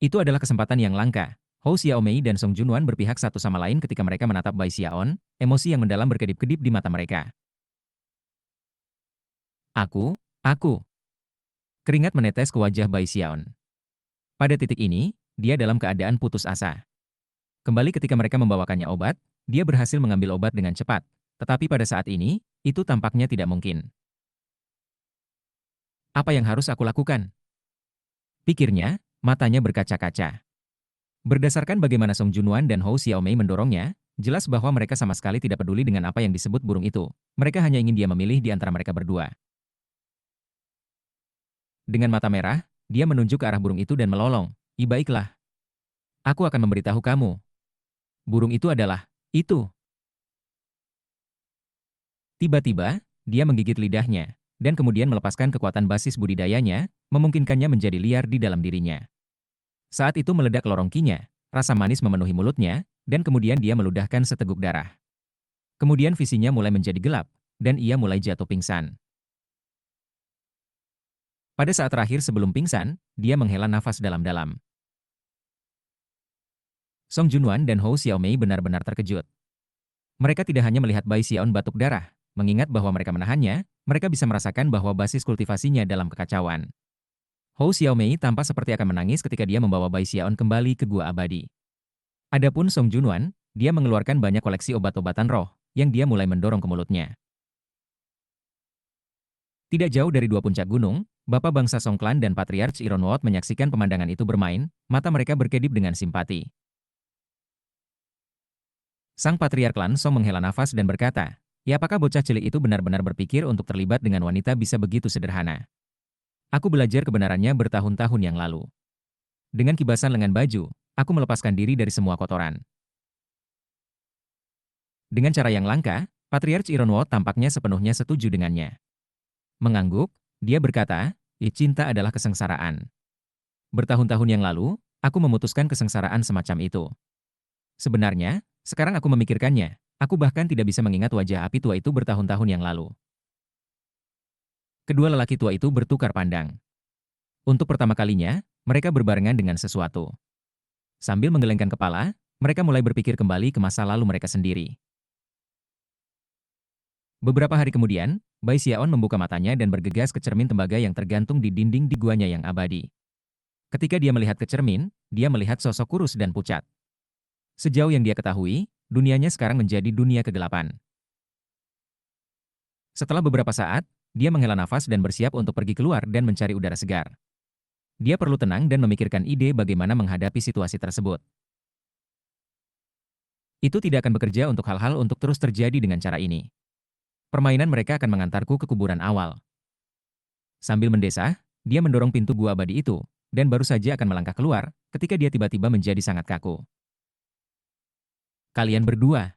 Itu adalah kesempatan yang langka. Hou Xiaomei dan Song Junwan berpihak satu sama lain ketika mereka menatap Bai Xiaon, emosi yang mendalam berkedip-kedip di mata mereka. Aku. Keringat menetes ke wajah Bai Xiaon. Pada titik ini, dia dalam keadaan putus asa. Kembali ketika mereka membawakannya obat, dia berhasil mengambil obat dengan cepat. Tetapi pada saat ini, itu tampaknya tidak mungkin. Apa yang harus aku lakukan? Pikirnya, matanya berkaca-kaca. Berdasarkan bagaimana Song Junwan dan Hou Xiaomei mendorongnya, jelas bahwa mereka sama sekali tidak peduli dengan apa yang disebut burung itu. Mereka hanya ingin dia memilih di antara mereka berdua. Dengan mata merah, dia menunjuk ke arah burung itu dan melolong. Baiklah, aku akan memberitahu kamu. Burung itu adalah itu. Tiba-tiba, dia menggigit lidahnya, dan kemudian melepaskan kekuatan basis budidayanya, memungkinkannya menjadi liar di dalam dirinya. Saat itu meledak lorong kinya, rasa manis memenuhi mulutnya, dan kemudian dia meludahkan seteguk darah. Kemudian visinya mulai menjadi gelap, dan ia mulai jatuh pingsan. Pada saat terakhir sebelum pingsan, dia menghela nafas dalam-dalam. Song Junwan dan Hou Xiaomei benar-benar terkejut. Mereka tidak hanya melihat Bai Xiaon batuk darah, mengingat bahwa mereka menahannya, mereka bisa merasakan bahwa basis kultivasinya dalam kekacauan. Hou Xiaomei tampak seperti akan menangis ketika dia membawa Bai Xiaon kembali ke gua abadi. Adapun Song Junwan, dia mengeluarkan banyak koleksi obat-obatan roh, yang dia mulai mendorong ke mulutnya. Tidak jauh dari dua puncak gunung, Bapak bangsa Songklan dan Patriarch Ironwood menyaksikan pemandangan itu bermain, mata mereka berkedip dengan simpati. Sang Patriark Lan Song menghela nafas dan berkata, "Ya, apakah bocah cilik itu benar-benar berpikir untuk terlibat dengan wanita bisa begitu sederhana? Aku belajar kebenarannya bertahun-tahun yang lalu. Dengan kibasan lengan baju, aku melepaskan diri dari semua kotoran." Dengan cara yang langka, Patriarch Ironwood tampaknya sepenuhnya setuju dengannya. Mengangguk, dia berkata, cinta adalah kesengsaraan. Bertahun-tahun yang lalu, aku memutuskan kesengsaraan semacam itu. Sebenarnya, sekarang aku memikirkannya, aku bahkan tidak bisa mengingat wajah api tua itu bertahun-tahun yang lalu." Kedua lelaki tua itu bertukar pandang. Untuk pertama kalinya, mereka berbarengan dengan sesuatu. Sambil menggelengkan kepala, mereka mulai berpikir kembali ke masa lalu mereka sendiri. Beberapa hari kemudian, Bai Xiaon membuka matanya dan bergegas ke cermin tembaga yang tergantung di dinding di guanya yang abadi. Ketika dia melihat ke cermin, dia melihat sosok kurus dan pucat. Sejauh yang dia ketahui, dunianya sekarang menjadi dunia kegelapan. Setelah beberapa saat, dia menghela nafas dan bersiap untuk pergi keluar dan mencari udara segar. Dia perlu tenang dan memikirkan ide bagaimana menghadapi situasi tersebut. Itu tidak akan bekerja untuk hal-hal untuk terus terjadi dengan cara ini. Permainan mereka akan mengantarku ke kuburan awal. Sambil mendesah, dia mendorong pintu gua abadi itu, dan baru saja akan melangkah keluar, ketika dia tiba-tiba menjadi sangat kaku. "Kalian berdua."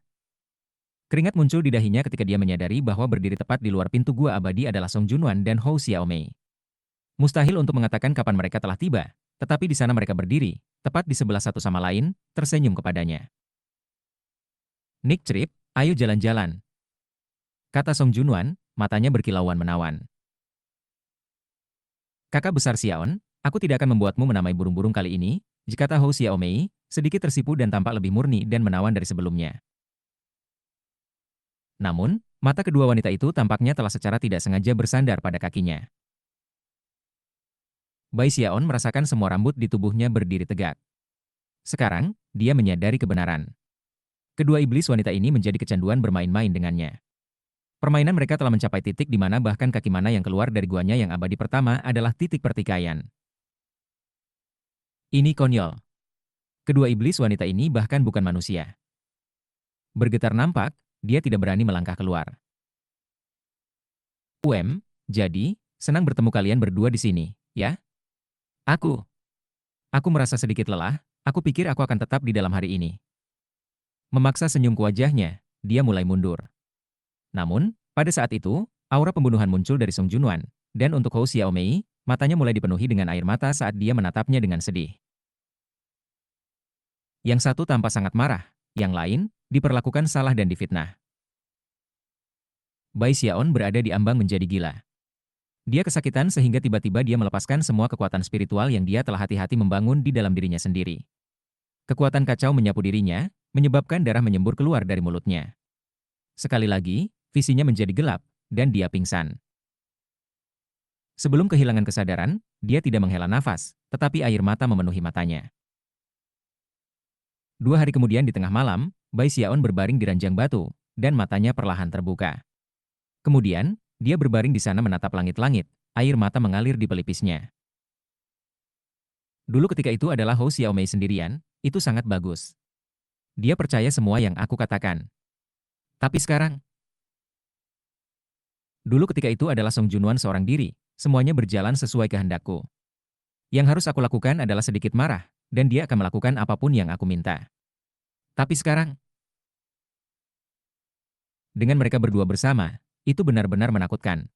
Keringat muncul di dahinya ketika dia menyadari bahwa berdiri tepat di luar pintu gua abadi adalah Song Junwan dan Hou Xiaomei. Mustahil untuk mengatakan kapan mereka telah tiba, tetapi di sana mereka berdiri, tepat di sebelah satu sama lain, tersenyum kepadanya. "Nick Trip, ayo jalan-jalan," kata Song Junwan, matanya berkilauan menawan. "Kakak besar Xiaon, aku tidak akan membuatmu menamai burung-burung kali ini," kata Hou Xiaomei, sedikit tersipu dan tampak lebih murni dan menawan dari sebelumnya. Namun, mata kedua wanita itu tampaknya telah secara tidak sengaja bersandar pada kakinya. Bai Xiaon merasakan semua rambut di tubuhnya berdiri tegak. Sekarang, dia menyadari kebenaran. Kedua iblis wanita ini menjadi kecanduan bermain-main dengannya. Permainan mereka telah mencapai titik di mana bahkan kaki mana yang keluar dari guanya yang abadi pertama adalah titik pertikaian. Ini konyol. Kedua iblis wanita ini bahkan bukan manusia. Bergetar nampak, dia tidak berani melangkah keluar. Jadi, senang bertemu kalian berdua di sini, ya? Aku. Aku merasa sedikit lelah, aku pikir aku akan tetap di dalam hari ini. Memaksa senyum ke wajahnya, dia mulai mundur. Namun, pada saat itu, aura pembunuhan muncul dari Song Junwan, dan untuk Hou Xiaomei, matanya mulai dipenuhi dengan air mata saat dia menatapnya dengan sedih. Yang satu tampak sangat marah, yang lain, diperlakukan salah dan difitnah. Bai Xiaon berada di ambang menjadi gila. Dia kesakitan sehingga tiba-tiba dia melepaskan semua kekuatan spiritual yang dia telah hati-hati membangun di dalam dirinya sendiri. Kekuatan kacau menyapu dirinya, menyebabkan darah menyembur keluar dari mulutnya. Sekali lagi, visinya menjadi gelap, dan dia pingsan. Sebelum kehilangan kesadaran, dia tidak menghela nafas, tetapi air mata memenuhi matanya. 2 hari kemudian di tengah malam, Bai Xiaon berbaring di ranjang batu, dan matanya perlahan terbuka. Kemudian, dia berbaring di sana menatap langit-langit, air mata mengalir di pelipisnya. Dulu ketika itu adalah Hou Xiaomei sendirian, Itu sangat bagus. Dia percaya semua yang aku katakan. Tapi sekarang, dulu ketika itu adalah Song Junwan seorang diri, semuanya berjalan sesuai kehendakku. Yang harus aku lakukan adalah sedikit marah, dan dia akan melakukan apapun yang aku minta. Tapi sekarang, dengan mereka berdua bersama, itu benar-benar menakutkan.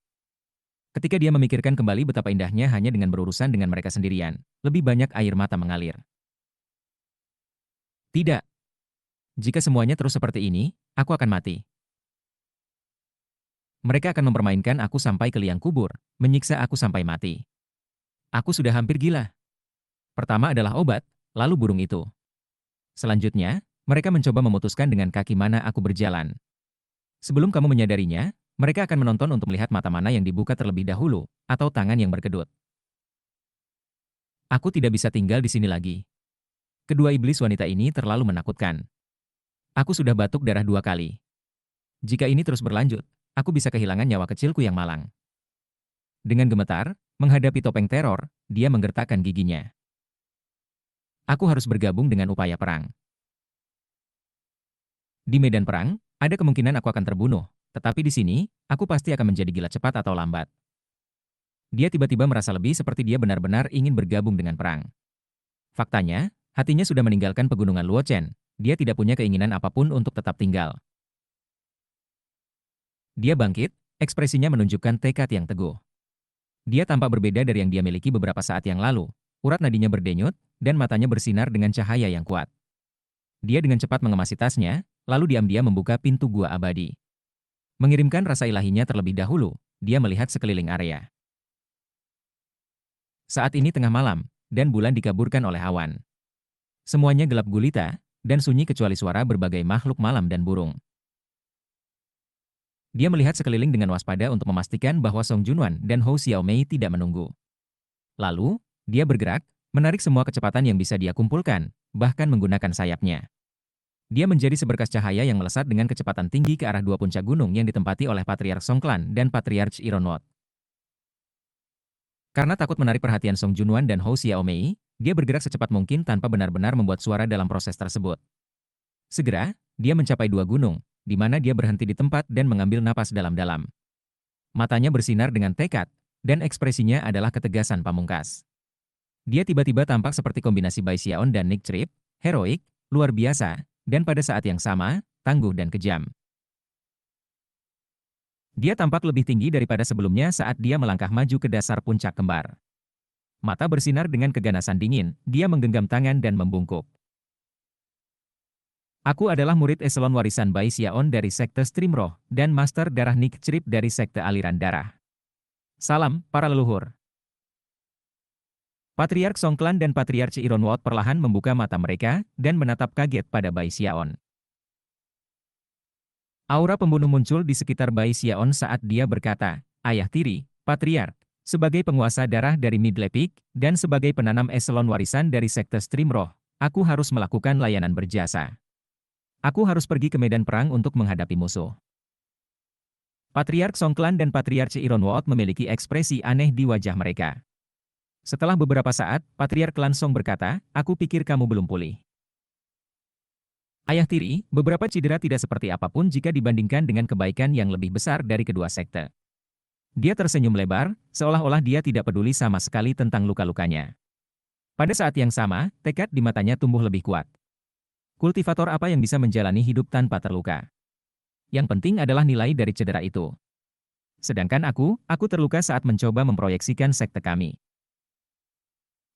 Ketika dia memikirkan kembali betapa indahnya hanya dengan berurusan dengan mereka sendirian, lebih banyak air mata mengalir. Tidak, jika semuanya terus seperti ini, aku akan mati. Mereka akan mempermainkan aku sampai ke liang kubur, menyiksa aku sampai mati. Aku sudah hampir gila. Pertama adalah obat, lalu burung itu. Selanjutnya, mereka mencoba memutuskan dengan kaki mana aku berjalan. Sebelum kamu menyadarinya, mereka akan menonton untuk melihat mata mana yang dibuka terlebih dahulu, atau tangan yang berkedut. Aku tidak bisa tinggal di sini lagi. Kedua iblis wanita ini terlalu menakutkan. Aku sudah batuk darah 2 kali. Jika ini terus berlanjut, aku bisa kehilangan nyawa kecilku yang malang. Dengan gemetar, menghadapi topeng teror, dia menggertakkan giginya. Aku harus bergabung dengan upaya perang. Di medan perang, ada kemungkinan aku akan terbunuh, tetapi di sini, aku pasti akan menjadi gila cepat atau lambat. Dia tiba-tiba merasa lebih seperti dia benar-benar ingin bergabung dengan perang. Faktanya, hatinya sudah meninggalkan pegunungan Luochen. Dia tidak punya keinginan apapun untuk tetap tinggal. Dia bangkit, ekspresinya menunjukkan tekad yang teguh. Dia tampak berbeda dari yang dia miliki beberapa saat yang lalu. Urat nadinya berdenyut, dan matanya bersinar dengan cahaya yang kuat. Dia dengan cepat mengemasi tasnya, lalu diam-diam membuka pintu gua abadi. Mengirimkan rasa ilahinya terlebih dahulu, dia melihat sekeliling area. Saat ini tengah malam, dan bulan dikaburkan oleh awan. Semuanya gelap gulita, dan sunyi kecuali suara berbagai makhluk malam dan burung. Dia melihat sekeliling dengan waspada untuk memastikan bahwa Song Junwan dan Hou Xiaomei tidak menunggu. Lalu, dia bergerak, menarik semua kecepatan yang bisa dia kumpulkan, bahkan menggunakan sayapnya. Dia menjadi seberkas cahaya yang melesat dengan kecepatan tinggi ke arah dua puncak gunung yang ditempati oleh Patriark Songklan dan Patriarch Ironwood. Karena takut menarik perhatian Song Junwan dan Hou Xiaomei, dia bergerak secepat mungkin tanpa benar-benar membuat suara dalam proses tersebut. Segera, dia mencapai dua gunung, di mana dia berhenti di tempat dan mengambil napas dalam-dalam. Matanya bersinar dengan tekad, dan ekspresinya adalah ketegasan pamungkas. Dia tiba-tiba tampak seperti kombinasi Bai Xiaon dan Nick Trip, heroik, luar biasa, dan pada saat yang sama, tangguh dan kejam. Dia tampak lebih tinggi daripada sebelumnya saat dia melangkah maju ke dasar puncak kembar. Mata bersinar dengan keganasan dingin, dia menggenggam tangan dan membungkuk. Aku adalah murid eselon warisan Bai Xiaon dari Sekte Stream Roh, dan Master Darah Nick Trip dari Sekte Aliran Darah. Salam, para leluhur. Patriark Songklan dan Patriarch Ironwood perlahan membuka mata mereka dan menatap kaget pada Bai Xiaon. Aura pembunuh muncul di sekitar Bai Xiaon saat dia berkata, "Ayah tiri, Patriark, sebagai penguasa darah dari Midle Peak dan sebagai penanam eselon warisan dari Sekte Stream Roh, aku harus melakukan layanan berjasa. Aku harus pergi ke medan perang untuk menghadapi musuh." Patriark Songklan dan Patriarch Ironwood memiliki ekspresi aneh di wajah mereka. Setelah beberapa saat, Patriark Klan Song berkata, "Aku pikir kamu belum pulih." Ayah tiri, beberapa cedera tidak seperti apapun jika dibandingkan dengan kebaikan yang lebih besar dari kedua sekte. Dia tersenyum lebar, seolah-olah dia tidak peduli sama sekali tentang luka-lukanya. Pada saat yang sama, tekad di matanya tumbuh lebih kuat. Kultivator apa yang bisa menjalani hidup tanpa terluka? Yang penting adalah nilai dari cedera itu. Sedangkan aku terluka saat mencoba memproyeksikan sekte kami.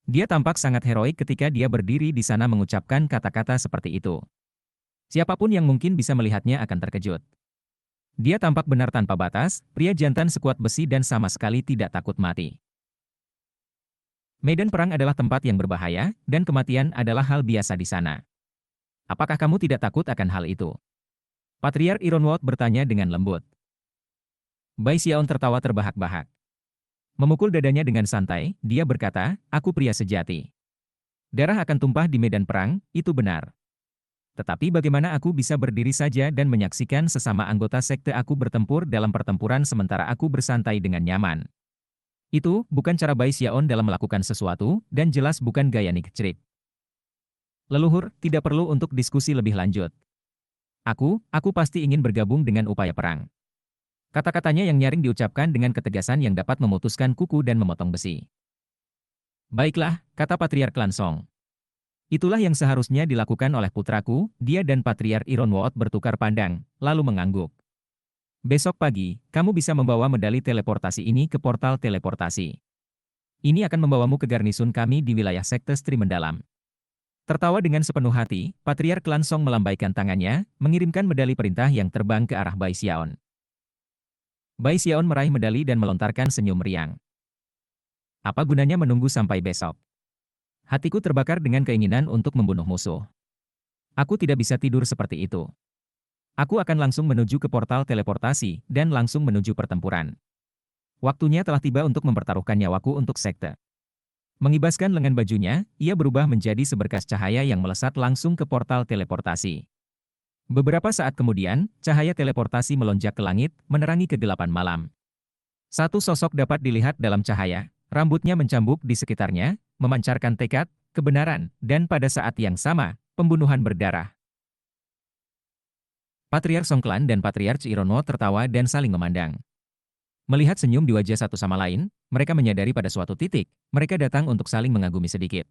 Dia tampak sangat heroik ketika dia berdiri di sana mengucapkan kata-kata seperti itu. Siapapun yang mungkin bisa melihatnya akan terkejut. Dia tampak benar tanpa batas, pria jantan sekuat besi dan sama sekali tidak takut mati. Medan perang adalah tempat yang berbahaya, dan kematian adalah hal biasa di sana. Apakah kamu tidak takut akan hal itu? Patriark Ironwood bertanya dengan lembut. Bai Xiaon tertawa terbahak-bahak. Memukul dadanya dengan santai, dia berkata, "Aku pria sejati. Darah akan tumpah di medan perang, itu benar. Tetapi bagaimana aku bisa berdiri saja dan menyaksikan sesama anggota sekte aku bertempur dalam pertempuran sementara aku bersantai dengan nyaman? Itu bukan cara Bai Xiaon dalam melakukan sesuatu, dan jelas bukan gaya Nick Trip." Leluhur, tidak perlu untuk diskusi lebih lanjut. Aku pasti ingin bergabung dengan upaya perang. Kata-katanya yang nyaring diucapkan dengan ketegasan yang dapat memutuskan kuku dan memotong besi. Baiklah, kata Patriark Lansong. Itulah yang seharusnya dilakukan oleh putraku. Dia dan Patriark Ironwood bertukar pandang, lalu mengangguk. Besok pagi, kamu bisa membawa medali teleportasi ini ke portal teleportasi. Ini akan membawamu ke garnisun kami di wilayah sekte Stream Mendalam. Tertawa dengan sepenuh hati, Patriark Lansong melambaikan tangannya, mengirimkan medali perintah yang terbang ke arah Bai Xiaon. Bai Xiaon meraih medali dan melontarkan senyum riang. Apa gunanya menunggu sampai besok? Hatiku terbakar dengan keinginan untuk membunuh musuh. Aku tidak bisa tidur seperti itu. Aku akan langsung menuju ke portal teleportasi dan langsung menuju pertempuran. Waktunya telah tiba untuk mempertaruhkan nyawaku untuk sekte. Mengibaskan lengan bajunya, ia berubah menjadi seberkas cahaya yang melesat langsung ke portal teleportasi. Beberapa saat kemudian, cahaya teleportasi melonjak ke langit, menerangi kegelapan malam. Satu sosok dapat dilihat dalam cahaya, rambutnya mencambuk di sekitarnya, memancarkan tekad, kebenaran, dan pada saat yang sama, pembunuhan berdarah. Patriark Songklan dan Patriark Irono tertawa dan saling memandang. Melihat senyum di wajah satu sama lain, mereka menyadari pada suatu titik, mereka datang untuk saling mengagumi sedikit.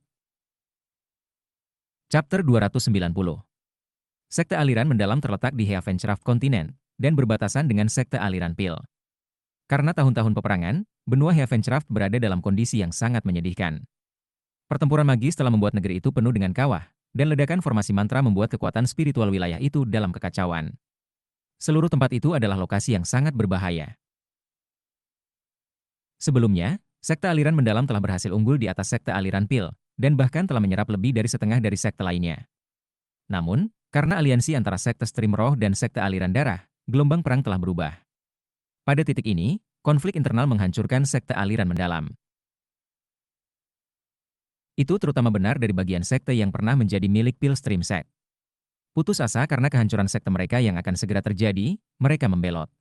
Chapter 290. Sekte aliran mendalam terletak di Heavenscraft Continent, dan berbatasan dengan sekte aliran Pil. Karena tahun-tahun peperangan, benua Heavenscraft berada dalam kondisi yang sangat menyedihkan. Pertempuran magis telah membuat negeri itu penuh dengan kawah, dan ledakan formasi mantra membuat kekuatan spiritual wilayah itu dalam kekacauan. Seluruh tempat itu adalah lokasi yang sangat berbahaya. Sebelumnya, sekte aliran mendalam telah berhasil unggul di atas sekte aliran Pil, dan bahkan telah menyerap lebih dari setengah dari sekte lainnya. Namun, karena aliansi antara sekte Stream Roh dan sekte aliran darah, gelombang perang telah berubah. Pada titik ini, konflik internal menghancurkan sekte aliran mendalam. Itu terutama benar dari bagian sekte yang pernah menjadi milik Pil Stream Sect. Putus asa karena kehancuran sekte mereka yang akan segera terjadi, mereka membelot.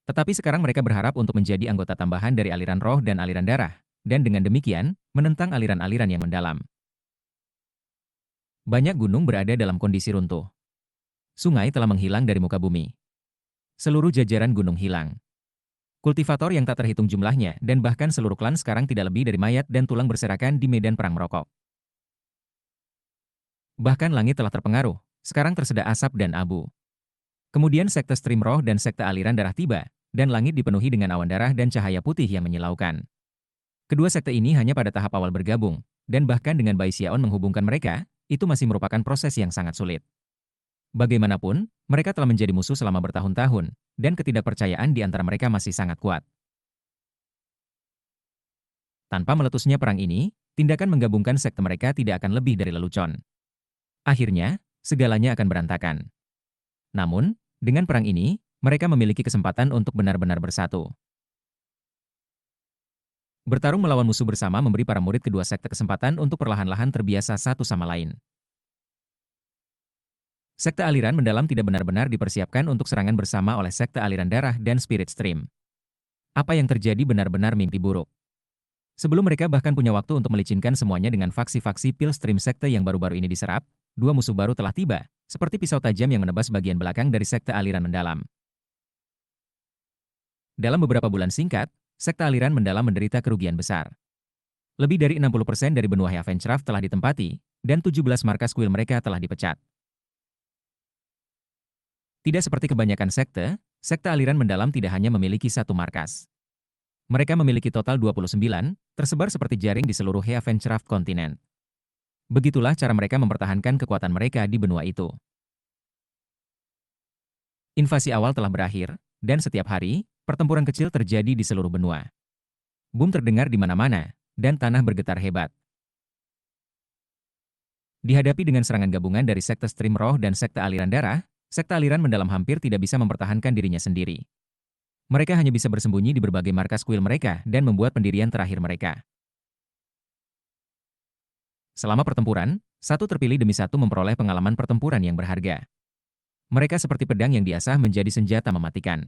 Tetapi sekarang mereka berharap untuk menjadi anggota tambahan dari aliran roh dan aliran darah, dan dengan demikian, menentang aliran-aliran yang mendalam. Banyak gunung berada dalam kondisi runtuh. Sungai telah menghilang dari muka bumi. Seluruh jajaran gunung hilang. Kultivator yang tak terhitung jumlahnya dan bahkan seluruh klan sekarang tidak lebih dari mayat dan tulang berserakan di medan perang merokok. Bahkan langit telah terpengaruh, sekarang tersedak asap dan abu. Kemudian sekte Stream Roh dan sekte aliran darah tiba, dan langit dipenuhi dengan awan darah dan cahaya putih yang menyilaukan. Kedua sekte ini hanya pada tahap awal bergabung, dan bahkan dengan Bai Xiaon menghubungkan mereka, itu masih merupakan proses yang sangat sulit. Bagaimanapun, mereka telah menjadi musuh selama bertahun-tahun, dan ketidakpercayaan di antara mereka masih sangat kuat. Tanpa meletusnya perang ini, tindakan menggabungkan sekte mereka tidak akan lebih dari lelucon. Akhirnya, segalanya akan berantakan. Namun, dengan perang ini, mereka memiliki kesempatan untuk benar-benar bersatu. Bertarung melawan musuh bersama memberi para murid kedua sekte kesempatan untuk perlahan-lahan terbiasa satu sama lain. Sekte aliran mendalam tidak benar-benar dipersiapkan untuk serangan bersama oleh sekte aliran darah dan spirit stream. Apa yang terjadi benar-benar mimpi buruk. Sebelum mereka bahkan punya waktu untuk melicinkan semuanya dengan faksi-faksi pil stream sekte yang baru-baru ini diserap, dua musuh baru telah tiba, seperti pisau tajam yang menebas bagian belakang dari sekte aliran mendalam. Dalam beberapa bulan singkat, sekte aliran mendalam menderita kerugian besar. Lebih dari 60% dari benua Heavenscraft telah ditempati, dan 17 markas kuil mereka telah dipecat. Tidak seperti kebanyakan sekte, sekte aliran mendalam tidak hanya memiliki satu markas. Mereka memiliki total 29, tersebar seperti jaring di seluruh Heavenscraft kontinen. Begitulah cara mereka mempertahankan kekuatan mereka di benua itu. Invasi awal telah berakhir, dan setiap hari, pertempuran kecil terjadi di seluruh benua. Boom terdengar di mana-mana, dan tanah bergetar hebat. Dihadapi dengan serangan gabungan dari sekte Stream Roh dan sekte aliran darah, sekte aliran mendalam hampir tidak bisa mempertahankan dirinya sendiri. Mereka hanya bisa bersembunyi di berbagai markas kuil mereka dan membuat pendirian terakhir mereka. Selama pertempuran, satu terpilih demi satu memperoleh pengalaman pertempuran yang berharga. Mereka seperti pedang yang diasah menjadi senjata mematikan.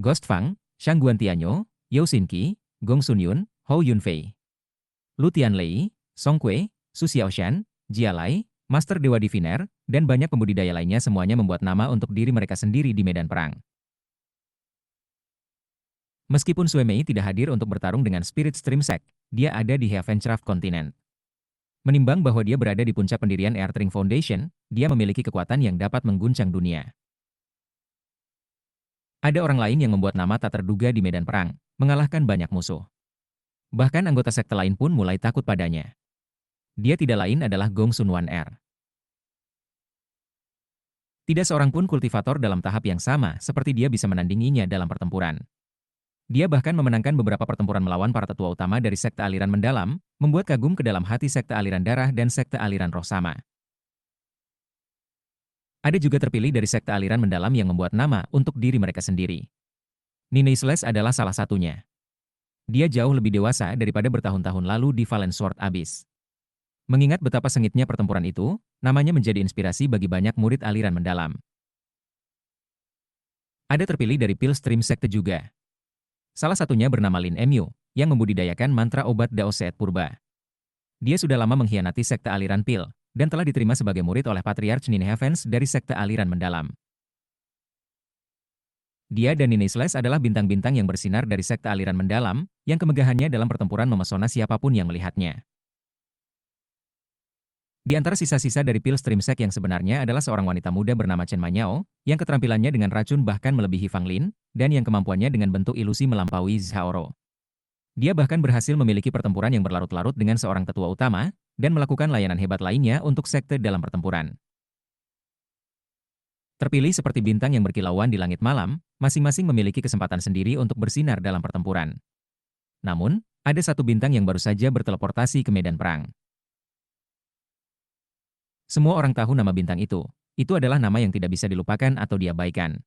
Ghost Fang, Shang Guantianyo, Yao Xinqi, Gong Sunyun, Hou Yunfei, Lu Tianlei, Song Kuei, Su Xiaoshan, Jia Lai, Master Dewa Diviner, dan banyak pembudidaya lainnya semuanya membuat nama untuk diri mereka sendiri di medan perang. Meskipun Sue Mei tidak hadir untuk bertarung dengan Spirit Stream Sect, dia ada di Heavenscraft Continent. Menimbang bahwa dia berada di puncak pendirian Earthring Foundation, dia memiliki kekuatan yang dapat mengguncang dunia. Ada orang lain yang membuat nama tak terduga di medan perang, mengalahkan banyak musuh. Bahkan anggota sekte lain pun mulai takut padanya. Dia tidak lain adalah Gong Sun Wan Er. Tidak seorang pun kultivator dalam tahap yang sama seperti dia bisa menandinginya dalam pertempuran. Dia bahkan memenangkan beberapa pertempuran melawan para tetua utama dari sekte aliran mendalam, membuat kagum ke dalam hati sekte aliran darah dan sekte aliran roh sama. Ada juga terpilih dari sekte aliran mendalam yang membuat nama untuk diri mereka sendiri. Nine Slash adalah salah satunya. Dia jauh lebih dewasa daripada bertahun-tahun lalu di Valen Sword Abyss. Mengingat betapa sengitnya pertempuran itu, namanya menjadi inspirasi bagi banyak murid aliran mendalam. Ada terpilih dari Pil Stream Sekte juga. Salah satunya bernama Lin Emu, yang membudidayakan mantra obat Dao Seet Purba. Dia sudah lama mengkhianati sekte aliran Pil, dan telah diterima sebagai murid oleh Patriarch Nine Heavens dari sekte aliran mendalam. Dia dan Nine Slash adalah bintang-bintang yang bersinar dari sekte aliran mendalam, yang kemegahannya dalam pertempuran memesona siapapun yang melihatnya. Di antara sisa-sisa dari Pil Stream Sect yang sebenarnya adalah seorang wanita muda bernama Chen Manyao, yang keterampilannya dengan racun bahkan melebihi Fang Lin, dan yang kemampuannya dengan bentuk ilusi melampaui Zhaoro. Dia bahkan berhasil memiliki pertempuran yang berlarut-larut dengan seorang tetua utama, dan melakukan layanan hebat lainnya untuk sekte dalam pertempuran. Terpilih seperti bintang yang berkilauan di langit malam, masing-masing memiliki kesempatan sendiri untuk bersinar dalam pertempuran. Namun, ada satu bintang yang baru saja berteleportasi ke medan perang. Semua orang tahu nama bintang itu. Itu adalah nama yang tidak bisa dilupakan atau diabaikan.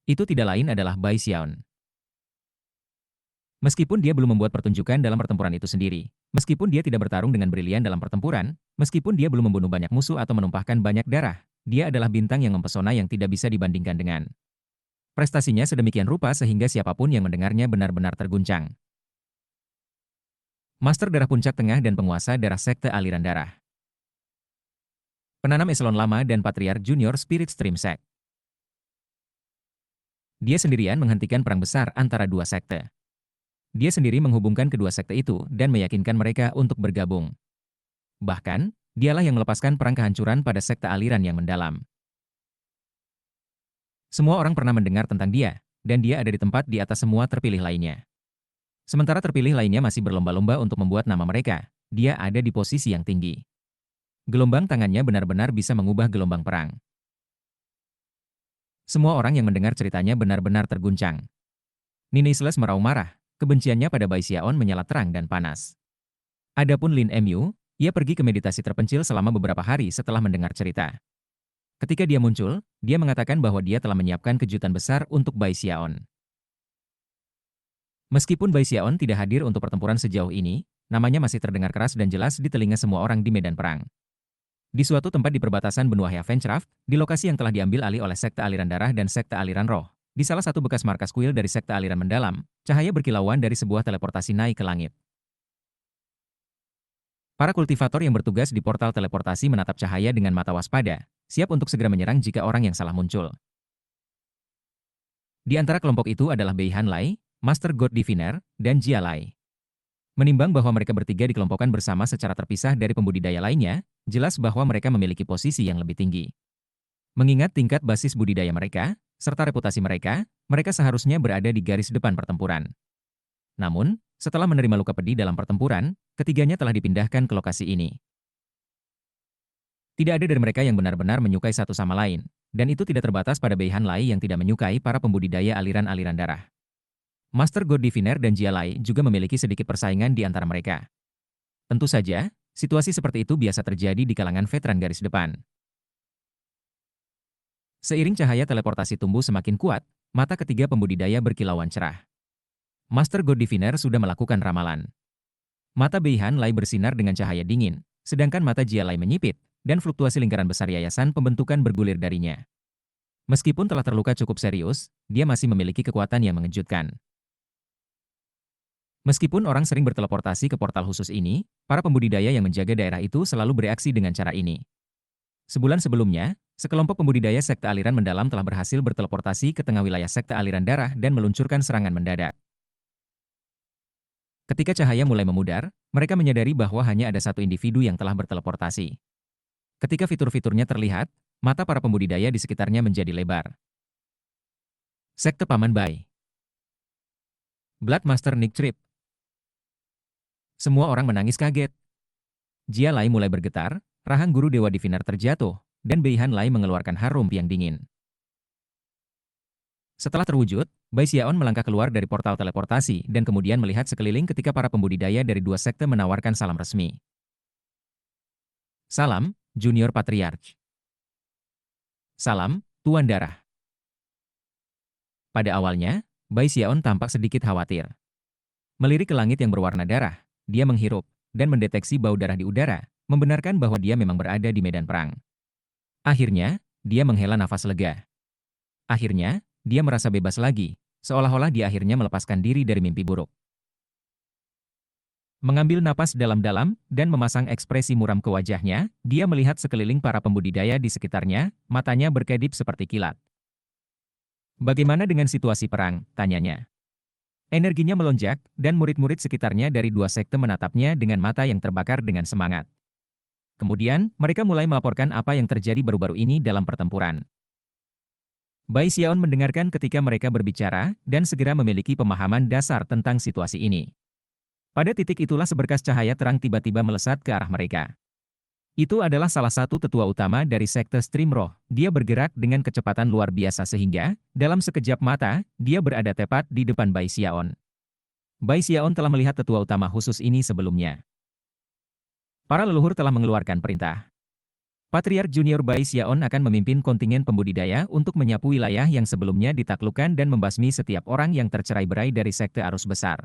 Itu tidak lain adalah Bai Xiaon. Meskipun dia belum membuat pertunjukan dalam pertempuran itu sendiri, meskipun dia tidak bertarung dengan brilian dalam pertempuran, meskipun dia belum membunuh banyak musuh atau menumpahkan banyak darah, dia adalah bintang yang mempesona yang tidak bisa dibandingkan dengan. Prestasinya sedemikian rupa sehingga siapapun yang mendengarnya benar-benar terguncang. Master Darah Puncak Tengah dan penguasa darah sekte aliran darah. Penanam eselon lama dan Patriarch Junior Spirit Stream Sect. Dia sendirian menghentikan perang besar antara dua sekte. Dia sendiri menghubungkan kedua sekte itu dan meyakinkan mereka untuk bergabung. Bahkan, dialah yang melepaskan perang kehancuran pada sekte aliran yang mendalam. Semua orang pernah mendengar tentang dia, dan dia ada di tempat di atas semua terpilih lainnya. Sementara terpilih lainnya masih berlomba-lomba untuk membuat nama mereka, dia ada di posisi yang tinggi. Gelombang tangannya benar-benar bisa mengubah gelombang perang. Semua orang yang mendengar ceritanya benar-benar terguncang. Nine Slash meraung marah, kebenciannya pada Bai Xiaon menyala terang dan panas. Adapun Lin Emu, ia pergi ke meditasi terpencil selama beberapa hari setelah mendengar cerita. Ketika dia muncul, dia mengatakan bahwa dia telah menyiapkan kejutan besar untuk Bai Xiaon. Meskipun Bai Xiaon tidak hadir untuk pertempuran sejauh ini, namanya masih terdengar keras dan jelas di telinga semua orang di medan perang. Di suatu tempat di perbatasan benua Heavenscraft, di lokasi yang telah diambil alih oleh sekte aliran darah dan sekte aliran roh, di salah satu bekas markas kuil dari sekte aliran mendalam, cahaya berkilauan dari sebuah teleportasi naik ke langit. Para kultivator yang bertugas di portal teleportasi menatap cahaya dengan mata waspada, siap untuk segera menyerang jika orang yang salah muncul. Di antara kelompok itu adalah Bei Han Lai, Master God Diviner, dan Jia Lai. Menimbang bahwa mereka bertiga dikelompokkan bersama secara terpisah dari pembudidaya lainnya, jelas bahwa mereka memiliki posisi yang lebih tinggi. Mengingat tingkat basis budidaya mereka, serta reputasi mereka, mereka seharusnya berada di garis depan pertempuran. Namun, setelah menerima luka pedih dalam pertempuran, ketiganya telah dipindahkan ke lokasi ini. Tidak ada dari mereka yang benar-benar menyukai satu sama lain, dan itu tidak terbatas pada Bei Han Lai yang tidak menyukai para pembudidaya aliran-aliran darah. Master God Diviner dan Jia Lai juga memiliki sedikit persaingan di antara mereka. Tentu saja, situasi seperti itu biasa terjadi di kalangan veteran garis depan. Seiring cahaya teleportasi tumbuh semakin kuat, mata ketiga pembudidaya berkilauan cerah. Master God Diviner sudah melakukan ramalan. Mata Bei Han Lai bersinar dengan cahaya dingin, sedangkan mata Jia Lai menyipit, dan fluktuasi lingkaran besar yayasan pembentukan bergulir darinya. Meskipun telah terluka cukup serius, dia masih memiliki kekuatan yang mengejutkan. Meskipun orang sering berteleportasi ke portal khusus ini, para pembudidaya yang menjaga daerah itu selalu bereaksi dengan cara ini. Sebulan sebelumnya, sekelompok pembudidaya sekte aliran mendalam telah berhasil berteleportasi ke tengah wilayah sekte aliran darah dan meluncurkan serangan mendadak. Ketika cahaya mulai memudar, mereka menyadari bahwa hanya ada satu individu yang telah berteleportasi. Ketika fitur-fiturnya terlihat, mata para pembudidaya di sekitarnya menjadi lebar. Sekte Paman Bai. Bloodmaster Nick Trip. Semua orang menangis kaget. Jia Lai mulai bergetar, rahang guru Dewa Divinar terjatuh, dan Beihan Lai mengeluarkan harum yang dingin. Setelah terwujud, Bai Xiaon melangkah keluar dari portal teleportasi dan kemudian melihat sekeliling ketika para pembudidaya dari dua sekte menawarkan salam resmi. Salam, Junior Patriarch. Salam, Tuan Darah. Pada awalnya, Bai Xiaon tampak sedikit khawatir. Melirik ke langit yang berwarna darah, dia menghirup dan mendeteksi bau darah di udara, membenarkan bahwa dia memang berada di medan perang. Akhirnya, dia menghela nafas lega. Akhirnya, dia merasa bebas lagi, seolah-olah dia akhirnya melepaskan diri dari mimpi buruk. Mengambil napas dalam-dalam dan memasang ekspresi muram ke wajahnya, dia melihat sekeliling para pembudidaya di sekitarnya, matanya berkedip seperti kilat. Bagaimana dengan situasi perang? Tanyanya. Energinya melonjak, dan murid-murid sekitarnya dari dua sekte menatapnya dengan mata yang terbakar dengan semangat. Kemudian, mereka mulai melaporkan apa yang terjadi baru-baru ini dalam pertempuran. Bai Xiaon mendengarkan ketika mereka berbicara, dan segera memiliki pemahaman dasar tentang situasi ini. Pada titik itulah seberkas cahaya terang tiba-tiba melesat ke arah mereka. Itu adalah salah satu tetua utama dari sekte Stream Roh. Dia bergerak dengan kecepatan luar biasa sehingga, dalam sekejap mata, dia berada tepat di depan Bai Xiaon. Bai Xiaon telah melihat tetua utama khusus ini sebelumnya. Para leluhur telah mengeluarkan perintah. Patriark Junior Bai Xiaon akan memimpin kontingen pembudidaya untuk menyapu wilayah yang sebelumnya ditaklukkan dan membasmi setiap orang yang tercerai-berai dari sekte arus besar.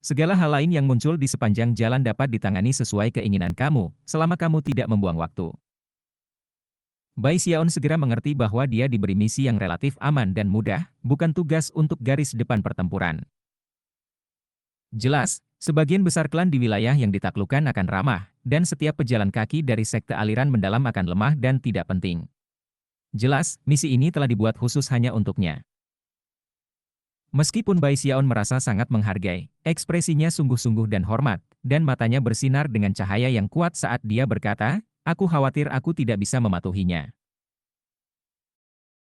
Segala hal lain yang muncul di sepanjang jalan dapat ditangani sesuai keinginan kamu, selama kamu tidak membuang waktu. Bai Xiaon segera mengerti bahwa dia diberi misi yang relatif aman dan mudah, bukan tugas untuk garis depan pertempuran. Jelas, sebagian besar klan di wilayah yang ditaklukkan akan ramah, dan setiap pejalan kaki dari sekte aliran mendalam akan lemah dan tidak penting. Jelas, misi ini telah dibuat khusus hanya untuknya. Meskipun Bai Xiaon merasa sangat menghargai, ekspresinya sungguh-sungguh dan hormat, dan matanya bersinar dengan cahaya yang kuat saat dia berkata, "Aku khawatir aku tidak bisa mematuhinya."